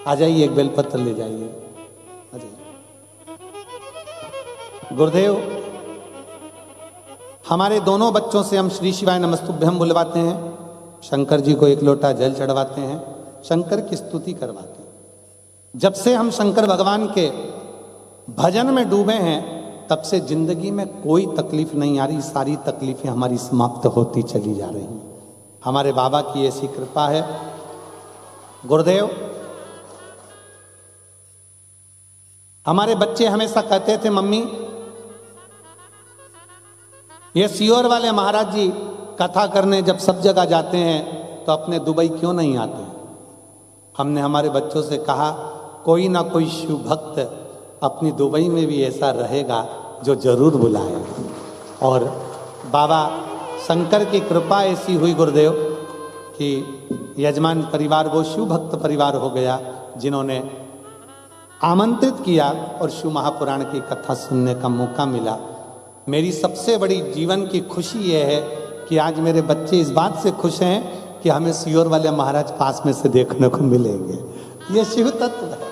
आ जाइए, एक बेलपत्र ले जाइए। आ जाइए। गुरुदेव, हमारे दोनों बच्चों से हम श्री शिवाय नमस्तुभ्यम बुलवाते हैं, शंकर जी को एक लोटा जल चढ़वाते हैं, शंकर की स्तुति करवाते हैं। जब से हम शंकर भगवान के भजन में डूबे हैं तब से जिंदगी में कोई तकलीफ नहीं आ रही, सारी तकलीफें हमारी समाप्त होती चली जा रही हैं। हमारे बाबा की ऐसी कृपा है। गुरुदेव, हमारे बच्चे हमेशा कहते थे, मम्मी ये सियोर वाले महाराज जी कथा करने जब सब जगह जाते हैं तो अपने दुबई क्यों नहीं आते? हमने हमारे बच्चों से कहा, कोई ना कोई शिव भक्त अपनी दुबई में भी ऐसा रहेगा जो जरूर बुलाए। और बाबा शंकर की कृपा ऐसी हुई गुरुदेव कि यजमान परिवार वो शिव भक्त परिवार हो गया जिन्होंने आमंत्रित किया और शिव महापुराण की कथा सुनने का मौका मिला। मेरी सबसे बड़ी जीवन की खुशी ये है कि आज मेरे बच्चे इस बात से खुश हैं कि हमें सियोर वाले महाराज पास में से देखने को मिलेंगे। ये शिव तत्व है।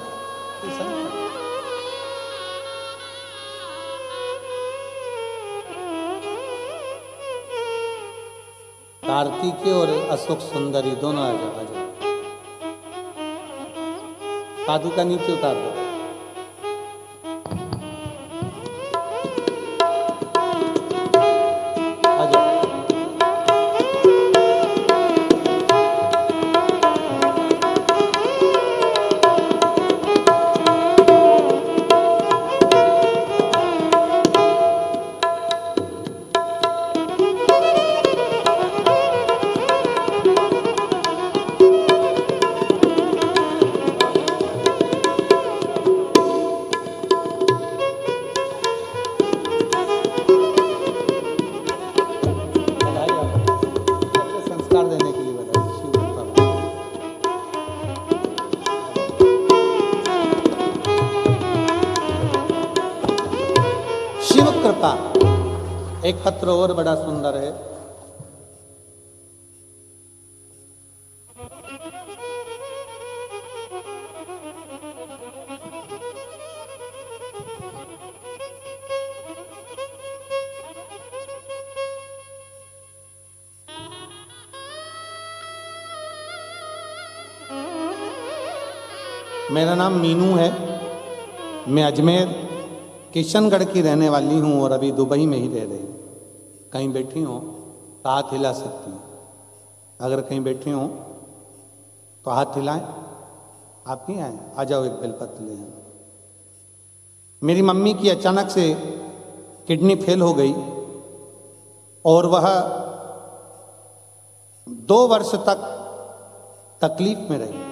कार्तिकेय और अशोक सुंदरी दोनों आ जाओ। पादुका नीचे उतार दो। एक पत्र और बड़ा सुंदर है। मेरा नाम मीनू है। मैं अजमेर किशनगढ़ की रहने वाली हूँ और अभी दुबई में ही रह रही हूँ। कहीं बैठी हो तो हाथ हिला सकती हूँ। अगर कहीं बैठी हो तो हाथ हिलाएं। आप नहीं आए? आ जाओ, एक बेलपत्र ले आए। मेरी मम्मी की अचानक से किडनी फेल हो गई और वह 2 वर्ष तक तकलीफ में रही।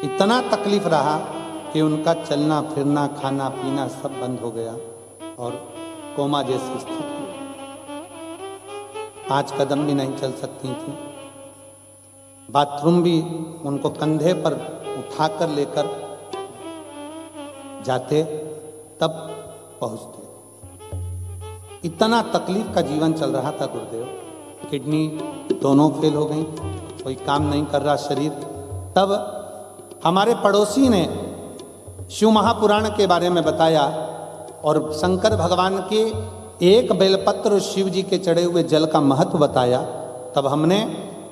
इतना तकलीफ रहा कि उनका चलना फिरना खाना पीना सब बंद हो गया और कोमा जैसी स्थिति। 5 कदम भी नहीं चल सकती थी। बाथरूम भी उनको कंधे पर उठाकर लेकर जाते तब पहुंचते। इतना तकलीफ का जीवन चल रहा था गुरुदेव। किडनी दोनों फेल हो गई, कोई काम नहीं कर रहा शरीर। तब हमारे पड़ोसी ने शिव महापुराण के बारे में बताया और शंकर भगवान के एक बेलपत्र शिव जी के चढ़े हुए जल का महत्व बताया। तब हमने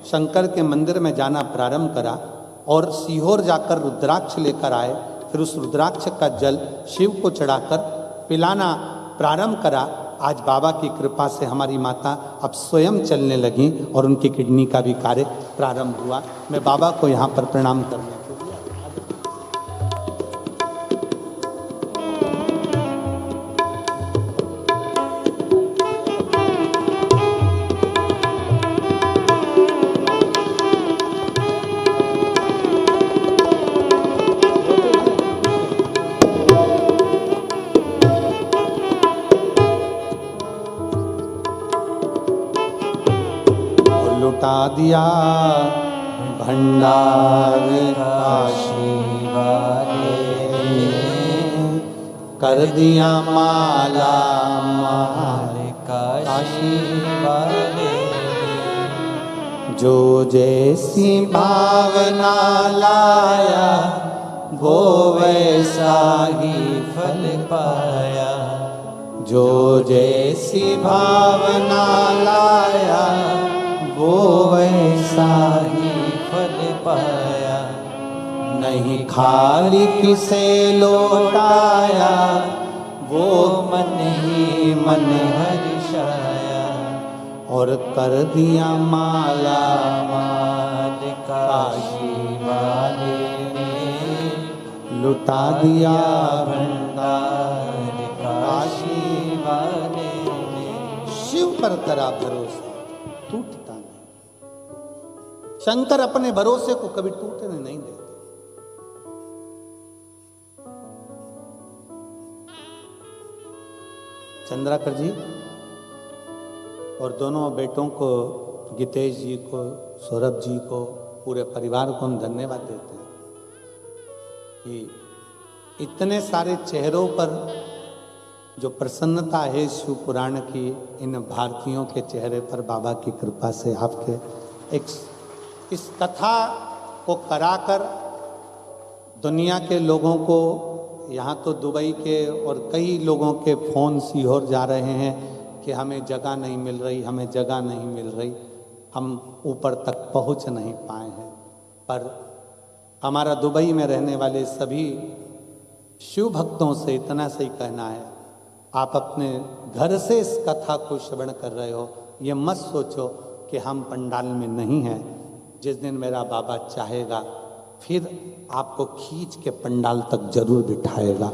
शंकर के मंदिर में जाना प्रारंभ करा और सीहोर जाकर रुद्राक्ष लेकर आए। फिर उस रुद्राक्ष का जल शिव को चढ़ाकर पिलाना प्रारंभ करा। आज बाबा की कृपा से हमारी माता अब स्वयं चलने लगी और उनकी किडनी का भी कार्य प्रारंभ हुआ। मैं बाबा को यहाँ पर प्रणाम करने के लिए लुटा दिया भंडार काशी वाले, कर दिया माला माल काशी वाले। जो जैसी भावना लाया वो वैसा ही फल पाया। जो जैसी भावना लाया वो वैसा ही फल पाया। नहीं खाली किसे लौटाया वो मन ही मन हर्षाया। और कर दिया माला माल काशी वाले ने, लुटा दिया भंडार काशी वाले ने। शिव पर करा भरोसा टूटता नहीं। शंकर अपने भरोसे को कभी टूटने नहीं देते। चंद्राकर जी और दोनों बेटों को, गीतेश जी को, सौरभ जी को, पूरे परिवार को हम धन्यवाद देते हैं कि इतने सारे चेहरों पर जो प्रसन्नता है शिव पुराण की, इन भारतीयों के चेहरे पर बाबा की कृपा से आपके इस कथा को कराकर दुनिया के लोगों को, यहाँ तो दुबई के और कई लोगों के फ़ोन सीहोर जा रहे हैं कि हमें जगह नहीं मिल रही, हमें जगह नहीं मिल रही, हम ऊपर तक पहुँच नहीं पाए हैं। पर हमारा दुबई में रहने वाले सभी शिव भक्तों से इतना सही कहना है, आप अपने घर से इस कथा को श्रवण कर रहे हो। ये मत सोचो कि हम पंडाल में नहीं हैं। जिस दिन मेरा बाबा चाहेगा फिर आपको खींच के पंडाल तक जरूर बिठाएगा।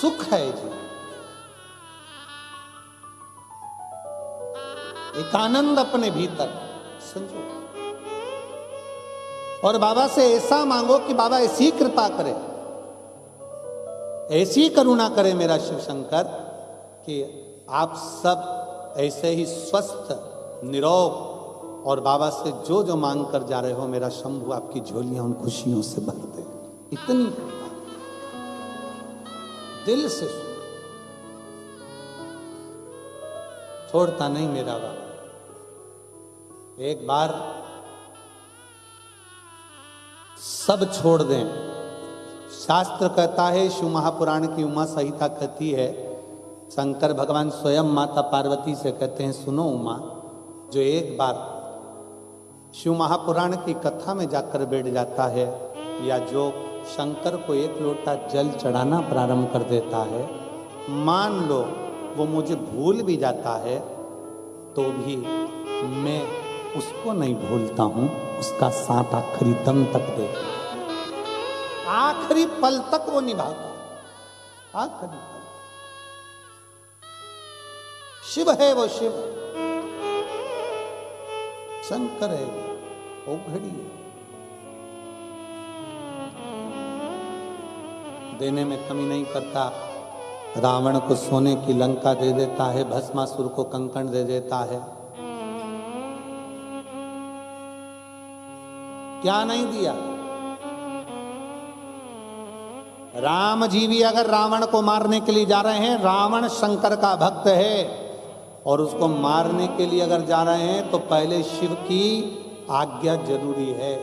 सुख है जी, एक आनंद अपने भीतर समझो। और बाबा से ऐसा मांगो कि बाबा ऐसी कृपा करे, ऐसी करुणा करे मेरा शिव शंकर कि आप सब ऐसे ही स्वस्थ निरोग और बाबा से जो जो मांग कर जा रहे हो, मेरा शंभु आपकी झोलियां उन खुशियों से भर दे। इतनी दिल से छोड़ता नहीं मेरा बाबा। एक बार सब छोड़ दें। शास्त्र कहता है, शिव महापुराण की उमा संहिता कहती है, शंकर भगवान स्वयं माता पार्वती से कहते हैं, सुनो उमा, जो एक बार शिव महापुराण की कथा में जाकर बैठ जाता है, या जो शंकर को एक लोटा जल चढ़ाना प्रारंभ कर देता है, मान लो वो मुझे भूल भी जाता है तो भी मैं उसको नहीं भूलता हूं, उसका साथ आखिरी दम तक देता हूं, आखिरी पल तक वो निभाता, आखिरी पल। शिव है वो, शिव शंकर है वो घड़ी है, देने में कमी नहीं करता। रावण को सोने की लंका दे देता है, भस्मासुर को कंकण दे देता है, क्या नहीं दिया। राम जी भी अगर रावण को मारने के लिए जा रहे हैं, रावण शंकर का भक्त है और उसको मारने के लिए अगर जा रहे हैं तो पहले शिव की आज्ञा जरूरी है।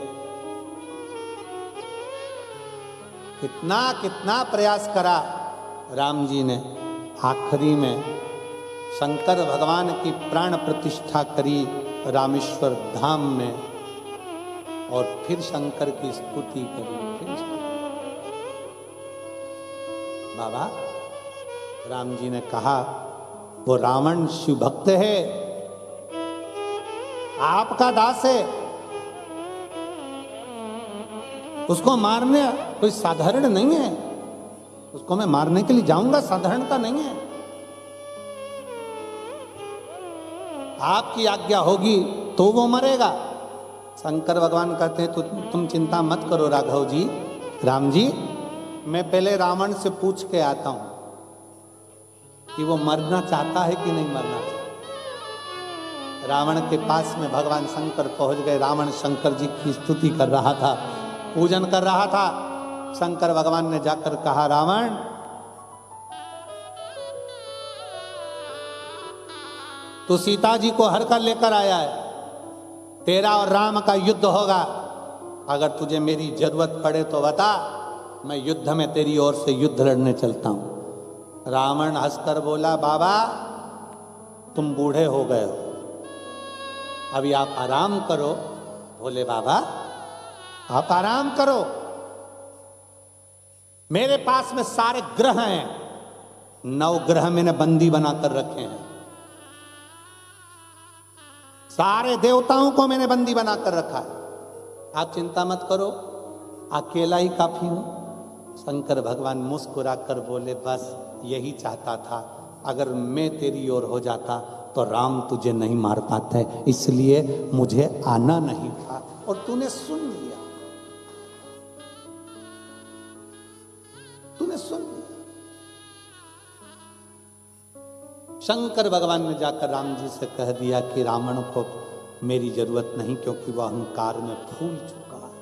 कितना कितना प्रयास करा राम जी ने, आखिरी में शंकर भगवान की प्राण प्रतिष्ठा करी रामेश्वर धाम में, और फिर शंकर की स्तुति करी। बाबा राम जी ने कहा वो रावण शिव भक्त है, आपका दास है, उसको मारने कोई साधारण नहीं है, उसको मैं मारने के लिए जाऊंगा, साधारणता नहीं है। आपकी आज्ञा होगी तो वो मरेगा। शंकर भगवान कहते हैं तो तुम चिंता मत करो राघव जी, राम जी, मैं पहले रावण से पूछ के आता हूं कि वो मरना चाहता है कि नहीं मरना चाहता। रावण के पास में भगवान शंकर पहुंच गए। रावण शंकर जी की स्तुति कर रहा था, पूजन कर रहा था। शंकर भगवान ने जाकर कहा, रावण तू सीता जी को हर कर लेकर आया है, तेरा और राम का युद्ध होगा, अगर तुझे मेरी जरूरत पड़े तो बता, मैं युद्ध में तेरी ओर से युद्ध लड़ने चलता हूं। रावण हंसकर बोला, बाबा तुम बूढ़े हो गए हो, अभी आप आराम करो। बोले बाबा आप आराम करो, मेरे पास में सारे ग्रह हैं, 9 ग्रह मैंने बंदी बनाकर रखे हैं, सारे देवताओं को मैंने बंदी बनाकर रखा है, आप चिंता मत करो, अकेला ही काफी हूं। शंकर भगवान मुस्कुराकर बोले, बस यही चाहता था, अगर मैं तेरी ओर हो जाता तो राम तुझे नहीं मार पाते, इसलिए मुझे आना नहीं था, और तूने सुन लिया, तूने सुन लिया। शंकर भगवान ने जाकर राम जी से कह दिया कि रावण को मेरी जरूरत नहीं, क्योंकि वह अहंकार में फूल चुका है।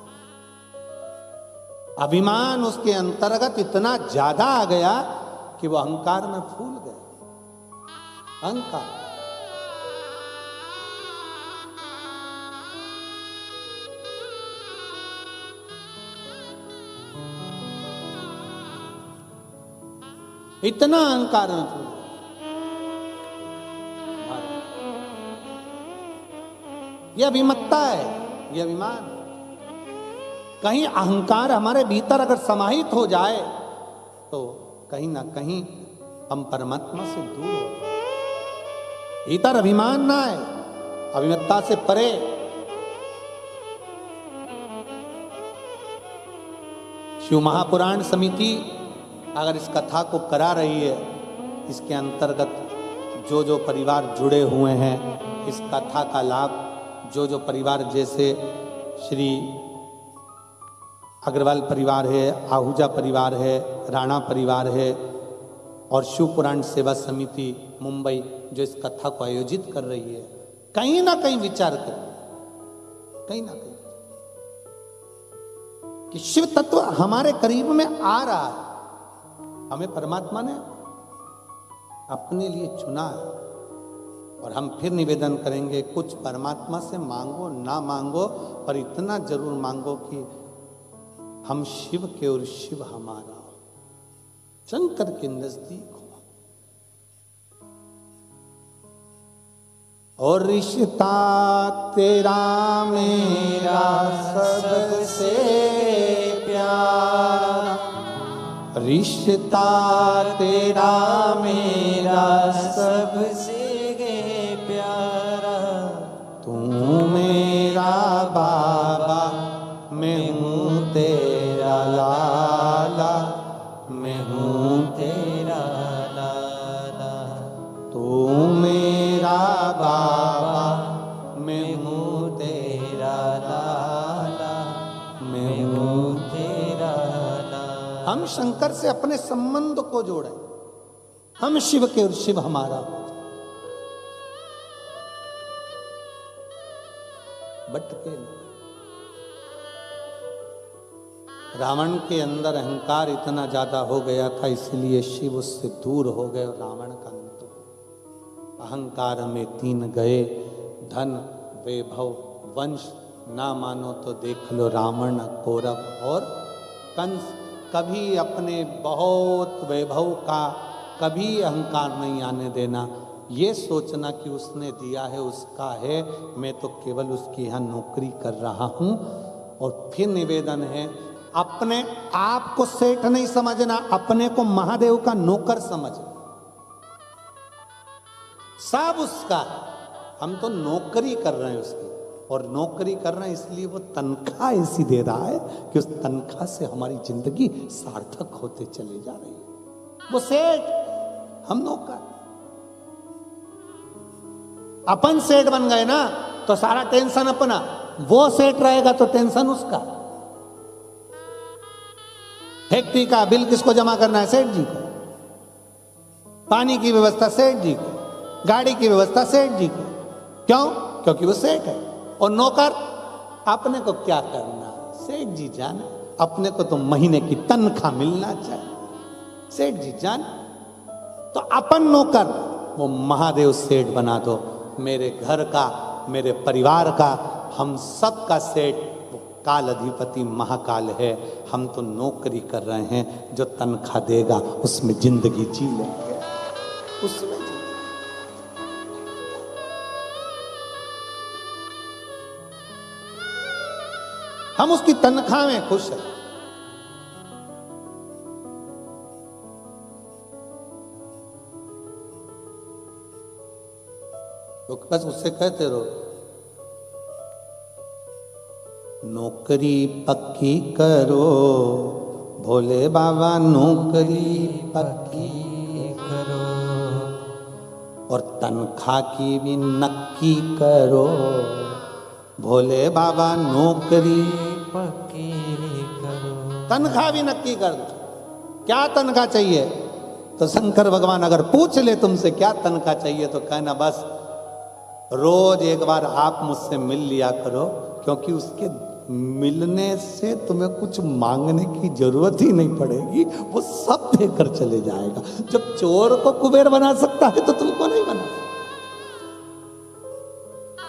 अभिमान उसके अंतर्गत इतना ज्यादा आ गया कि वह अहंकार में फूल गया। अहंकार इतना अहंकार में फूल, यह अभिमत्ता है, यह अभिमान। कहीं अहंकार हमारे भीतर अगर समाहित हो जाए तो कहीं ना कहीं हम परमात्मा से दूर हो जाए। भीतर अभिमान ना है, अभिमत्ता से परे। शिव महापुराण समिति अगर इस कथा को करा रही है, इसके अंतर्गत जो जो परिवार जुड़े हुए हैं, इस कथा का लाभ जो जो परिवार, जैसे श्री अग्रवाल परिवार है, आहूजा परिवार है, राणा परिवार है, और शिव पुराण सेवा समिति मुंबई जो इस कथा को आयोजित कर रही है, कहीं ना कहीं विचार करें, कहीं ना कहीं कि शिव तत्व हमारे करीब में आ रहा है, हमें परमात्मा ने अपने लिए चुना है। और हम फिर निवेदन करेंगे, कुछ परमात्मा से मांगो ना मांगो, पर इतना जरूर मांगो कि हम शिव के और शिव हमारा हो, शंकर के नजदीक हो। और रिश्ता तेरा मेरा सबसे प्यारा, रिश्ता तेरा मेरा सबसे प्यारा, तू मेरा बाबा मैं हूँ तेरा लाला, मैं हूँ तेरा लाला, तू मेरा बाबा मैं हूँ तेरा लाला, मैं हूँ। तेरा लाला। हम शंकर से अपने संबंध को जोड़े, हम शिव के और शिव हमारा हो जाए। भटके नहीं। रावण के अंदर अहंकार इतना ज्यादा हो गया था, इसलिए शिव उससे दूर हो गए और रावण का अंत हो। अहंकार में 3 गए, धन वैभव वंश, ना मानो तो देख लो रावण कौरव और कंस। कभी अपने बहुत वैभव का कभी अहंकार नहीं आने देना, ये सोचना कि उसने दिया है उसका है, मैं तो केवल उसकी यहाँ नौकरी कर रहा हूँ। और फिर निवेदन है, अपने आप को सेठ नहीं समझना, अपने को महादेव का नौकर समझना। सब उसका, हम तो नौकरी कर रहे हैं उसकी, और नौकरी कर रहे हैं इसलिए वो तनख्वाह ऐसी दे रहा है कि उस तनख्वाह से हमारी जिंदगी सार्थक होते चले जा रही है। वो सेठ, हम नौकर। अपन सेठ बन गए ना तो सारा टेंशन अपना, वो सेठ रहेगा तो टेंशन उसका। फैक्ट्री का बिल किसको जमा करना है? सेठ जी को। पानी की व्यवस्था सेठ जी को, गाड़ी की व्यवस्था सेठ जी को। क्यों? क्योंकि वो सेठ है। और नौकर, अपने को क्या करना, सेठ जी जाने, अपने को तो महीने की तनख्वाह मिलना चाहिए। सेठ जी जान, तो अपन नौकर, वो महादेव सेठ बना दो। मेरे घर का, मेरे परिवार का, हम सब का सेठ वो काल अधिपति महाकाल है। हम तो नौकरी कर रहे हैं, जो तनख्वाह देगा उसमें जिंदगी जी लेंगे, उसमें जी। हम उसकी तनख्वाह में खुश हैं। तो बस उससे कहते रहो, नौकरी पक्की करो भोले बाबा, नौकरी पक्की करो, और तनख्वाह की भी नक्की करो भोले बाबा, नौकरी पक्की करो। तनख्वाह भी नक्की कर दो। क्या तनख्वाह चाहिए? तो शंकर भगवान अगर पूछ ले तुमसे क्या तनख्वाह चाहिए, तो कहना बस रोज एक बार आप मुझसे मिल लिया करो, क्योंकि उसके मिलने से तुम्हें कुछ मांगने की जरूरत ही नहीं पड़ेगी, वो सब देकर चले जाएगा। जब चोर को कुबेर बना सकता है तो तुमको नहीं बना सकता,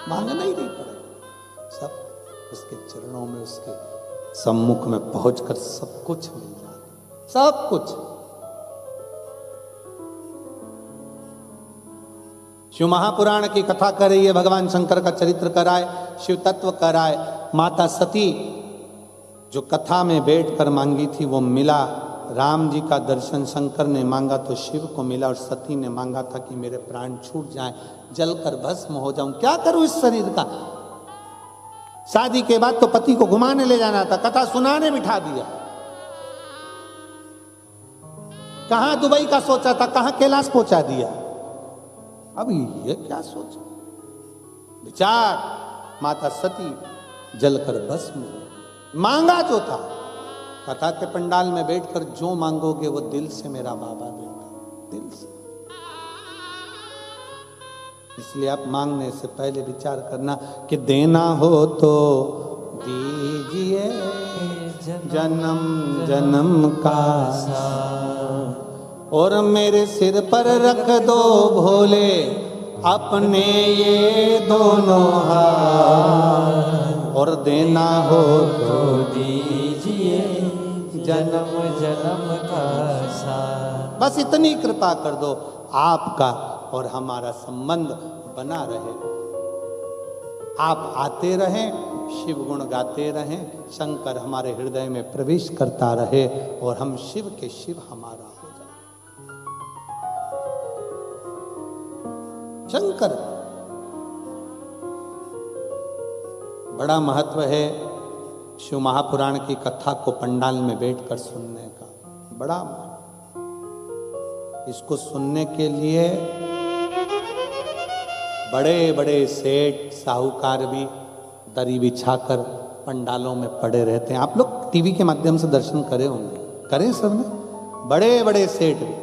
मांगना ही नहीं पड़ेगा। सब उसके चरणों में, उसके सम्मुख में पहुंचकर सब कुछ मिल जाएगा, सब कुछ। शिव महापुराण की कथा कर रही है, भगवान शंकर का चरित्र कराए, शिव तत्व कराए। माता सती जो कथा में बैठकर मांगी थी वो मिला। राम जी का दर्शन शंकर ने मांगा तो शिव को मिला, और सती ने मांगा था कि मेरे प्राण छूट जाएं, जलकर भस्म हो जाऊं, क्या करूं इस शरीर का। शादी के बाद तो पति को घुमाने ले जाना था, कथा सुनाने बिठा दिया। कहां दुबई का सोचा था, कहां कैलाश पहुंचा दिया। अब ये क्या सोचा विचार। माता सती जलकर भस्म हो। मांगा जो था, कथा के पंडाल में बैठकर जो मांगोगे वो दिल से मेरा बाबा देगा, दिल से। इसलिए आप मांगने से पहले विचार करना कि देना हो तो दीजिए जन्म जन्म का साथ, और मेरे सिर पर रख दो भोले अपने ये दोनों हाथ, और देना हो तो दीजिए जन्म जन्म का साथ। बस इतनी कृपा कर दो, आपका और हमारा संबंध बना रहे। आप आते रहें, शिव गुण गाते रहें, शंकर हमारे हृदय में प्रवेश करता रहे और हम शिव के शिव हमारा हो जाए। शंकर बड़ा महत्व है शिव महापुराण की कथा को पंडाल में बैठकर सुनने का, बड़ा महत्व। इसको सुनने के लिए बड़े बड़े सेठ साहूकार भी दरी बिछाकर पंडालों में पड़े रहते हैं। आप लोग टीवी के माध्यम से दर्शन करे होंगे, करें सबने, बड़े बड़े सेठ भी।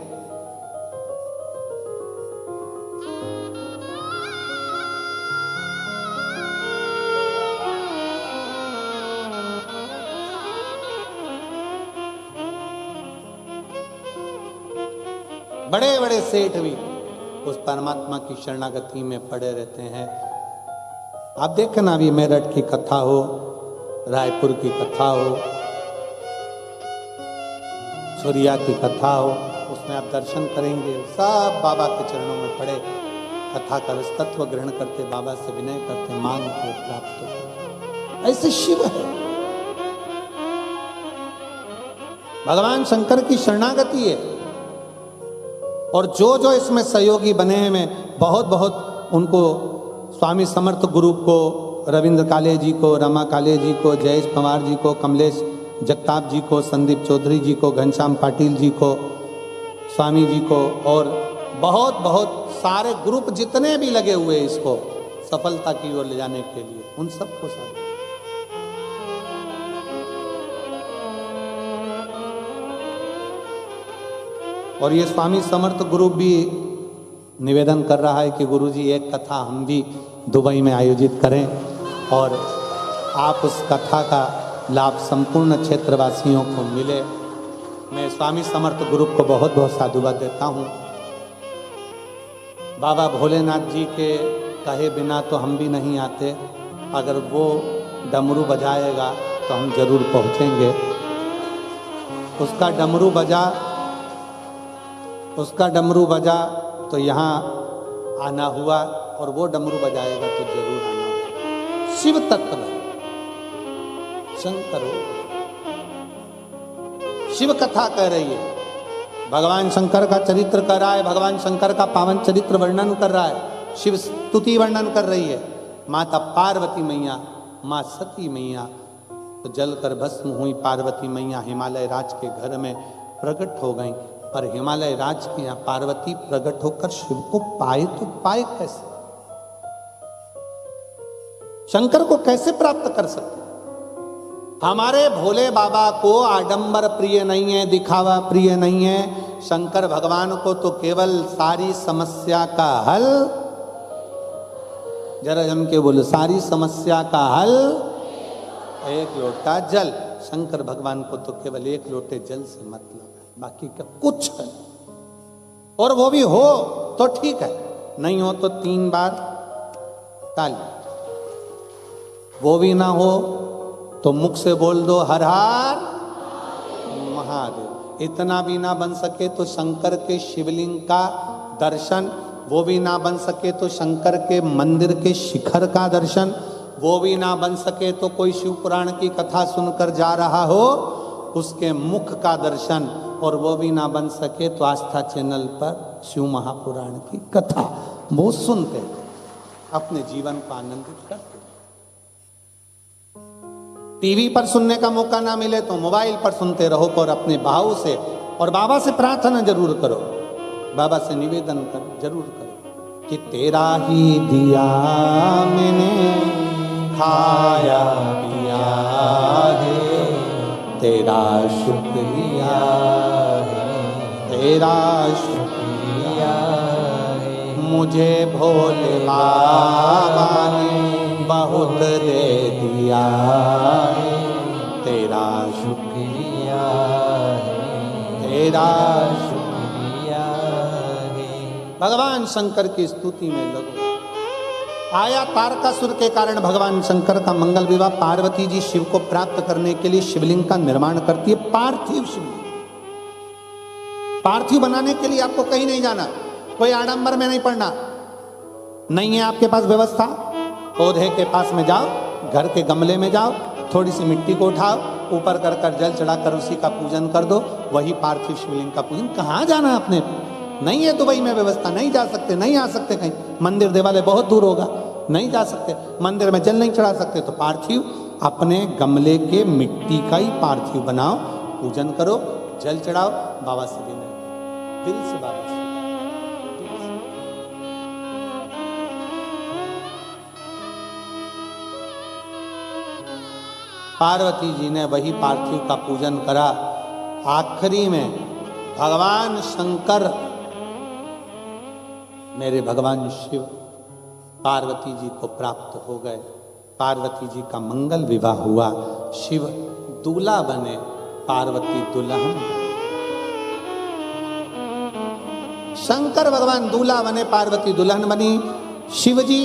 बड़े बड़े सेठ भी उस परमात्मा की शरणागति में पड़े रहते हैं। आप देखना, अभी मेरठ की कथा हो, रायपुर की कथा हो, सूर्या की कथा हो, उसमें आप दर्शन करेंगे, सब बाबा के चरणों में पड़े कथा का तत्व ग्रहण करते, बाबा से विनय करते, मांगते, प्राप्त होते। ऐसे शिव है, भगवान शंकर की शरणागति है। और जो जो इसमें सहयोगी बने हैं, मैं बहुत बहुत उनको, स्वामी समर्थ ग्रुप को, रविंद्र काले जी को, रमा काले जी को, जयेश पवार जी को, कमलेश जगताप जी को, संदीप चौधरी जी को, घनश्याम पाटिल जी को, स्वामी जी को, और बहुत बहुत सारे ग्रुप जितने भी लगे हुए इसको सफलता की ओर ले जाने के लिए, उन सबको साथ। और ये स्वामी समर्थ ग्रुप भी निवेदन कर रहा है कि गुरुजी एक कथा हम भी दुबई में आयोजित करें और आप उस कथा का लाभ संपूर्ण क्षेत्रवासियों को मिले। मैं स्वामी समर्थ ग्रुप को बहुत बहुत साधुवाद देता हूँ। बाबा भोलेनाथ जी के कहे बिना तो हम भी नहीं आते, अगर वो डमरू बजाएगा तो हम जरूर पहुँचेंगे। उसका डमरू बजा तो यहाँ आना हुआ, और वो डमरू बजाएगा तो जरूर आना हुआ। शिव तत्व है, शंकर हो, शिव कथा कह रही है, भगवान शंकर का चरित्र कर रहा है, भगवान शंकर का पावन चरित्र वर्णन कर रहा है, शिव स्तुति वर्णन कर रही है। माता पार्वती मैया, माँ सती मैया तो जलकर भस्म हुई। पार्वती मैया हिमालय राज के घर में प्रकट हो गई, पर हिमालय राज की यहाँ पार्वती प्रकट होकर शिव को पाए तो पाए कैसे? शंकर को कैसे प्राप्त कर सकते? हमारे भोले बाबा को आडंबर प्रिय नहीं है, दिखावा प्रिय नहीं है। शंकर भगवान को तो केवल सारी समस्या का हल, जरा जम के बोलो, सारी समस्या का हल एक लोटा जल। शंकर भगवान को तो केवल एक लोटे जल से मतलब है, बाकी का कुछ है। और वो भी हो तो ठीक है, नहीं हो तो 3 बार ताली। वो भी ना हो तो मुख से बोल दो हर हर महादेव। इतना भी ना बन सके तो शंकर के शिवलिंग का दर्शन, वो भी ना बन सके तो शंकर के मंदिर के शिखर का दर्शन, वो भी ना बन सके तो कोई शिव पुराण की कथा सुनकर जा रहा हो उसके मुख का दर्शन, और वो भी ना बन सके तो आस्था चैनल पर शिव महापुराण की कथा वो सुनते अपने जीवन को आनंदित करते। टीवी पर सुनने का मौका ना मिले तो मोबाइल पर सुनते रहो, और अपने भाव से और बाबा से प्रार्थना जरूर करो, बाबा से निवेदन कर जरूर करो कि तेरा ही दिया मैंने खाया पिया है, तेरा शुक्रिया है, तेरा शुक्रिया है। मुझे भोले बाबा ने बहुत दे दिया है, तेरा शुक्रिया है, तेरा शुक्रिया है। भगवान शंकर की स्तुति में लगो। आया तारकासुर के कारण भगवान शंकर का मंगल विवाह, पार्वती जी शिव को प्राप्त करने के लिए शिवलिंग का निर्माण करती है, पार्थिव शिवलिंग। पार्थिव बनाने के लिए आपको कहीं नहीं जाना, कोई आडंबर में नहीं पड़ना, नहीं है आपके पास व्यवस्था, पौधे के पास में जाओ, घर के गमले में जाओ, थोड़ी सी मिट्टी को उठाओ, ऊपर कर कर जल चढ़ाकर उसी का पूजन कर दो। वही पार्थिव शिवलिंग का पूजन। कहाँ जाना है अपने? नहीं है दुबई में व्यवस्था, नहीं जा सकते, नहीं आ सकते कहीं, मंदिर देवालय बहुत दूर होगा, नहीं जा सकते, मंदिर में जल नहीं चढ़ा सकते, तो पार्थिव अपने गमले के मिट्टी का ही पार्थिव बनाओ, पूजन करो, जल चढ़ाओ, बाबा से विनय, दिल से बाबा से। पार्वती जी ने वही पार्थिव का पूजन करा। आखिरी में भगवान शंकर, मेरे भगवान शिव पार्वती जी को प्राप्त हो गए। पार्वती जी का मंगल विवाह हुआ, शिव दूल्हा बने, पार्वती दुल्हन। शंकर भगवान दूल्हा बने, पार्वती दुल्हन बनी। शिव जी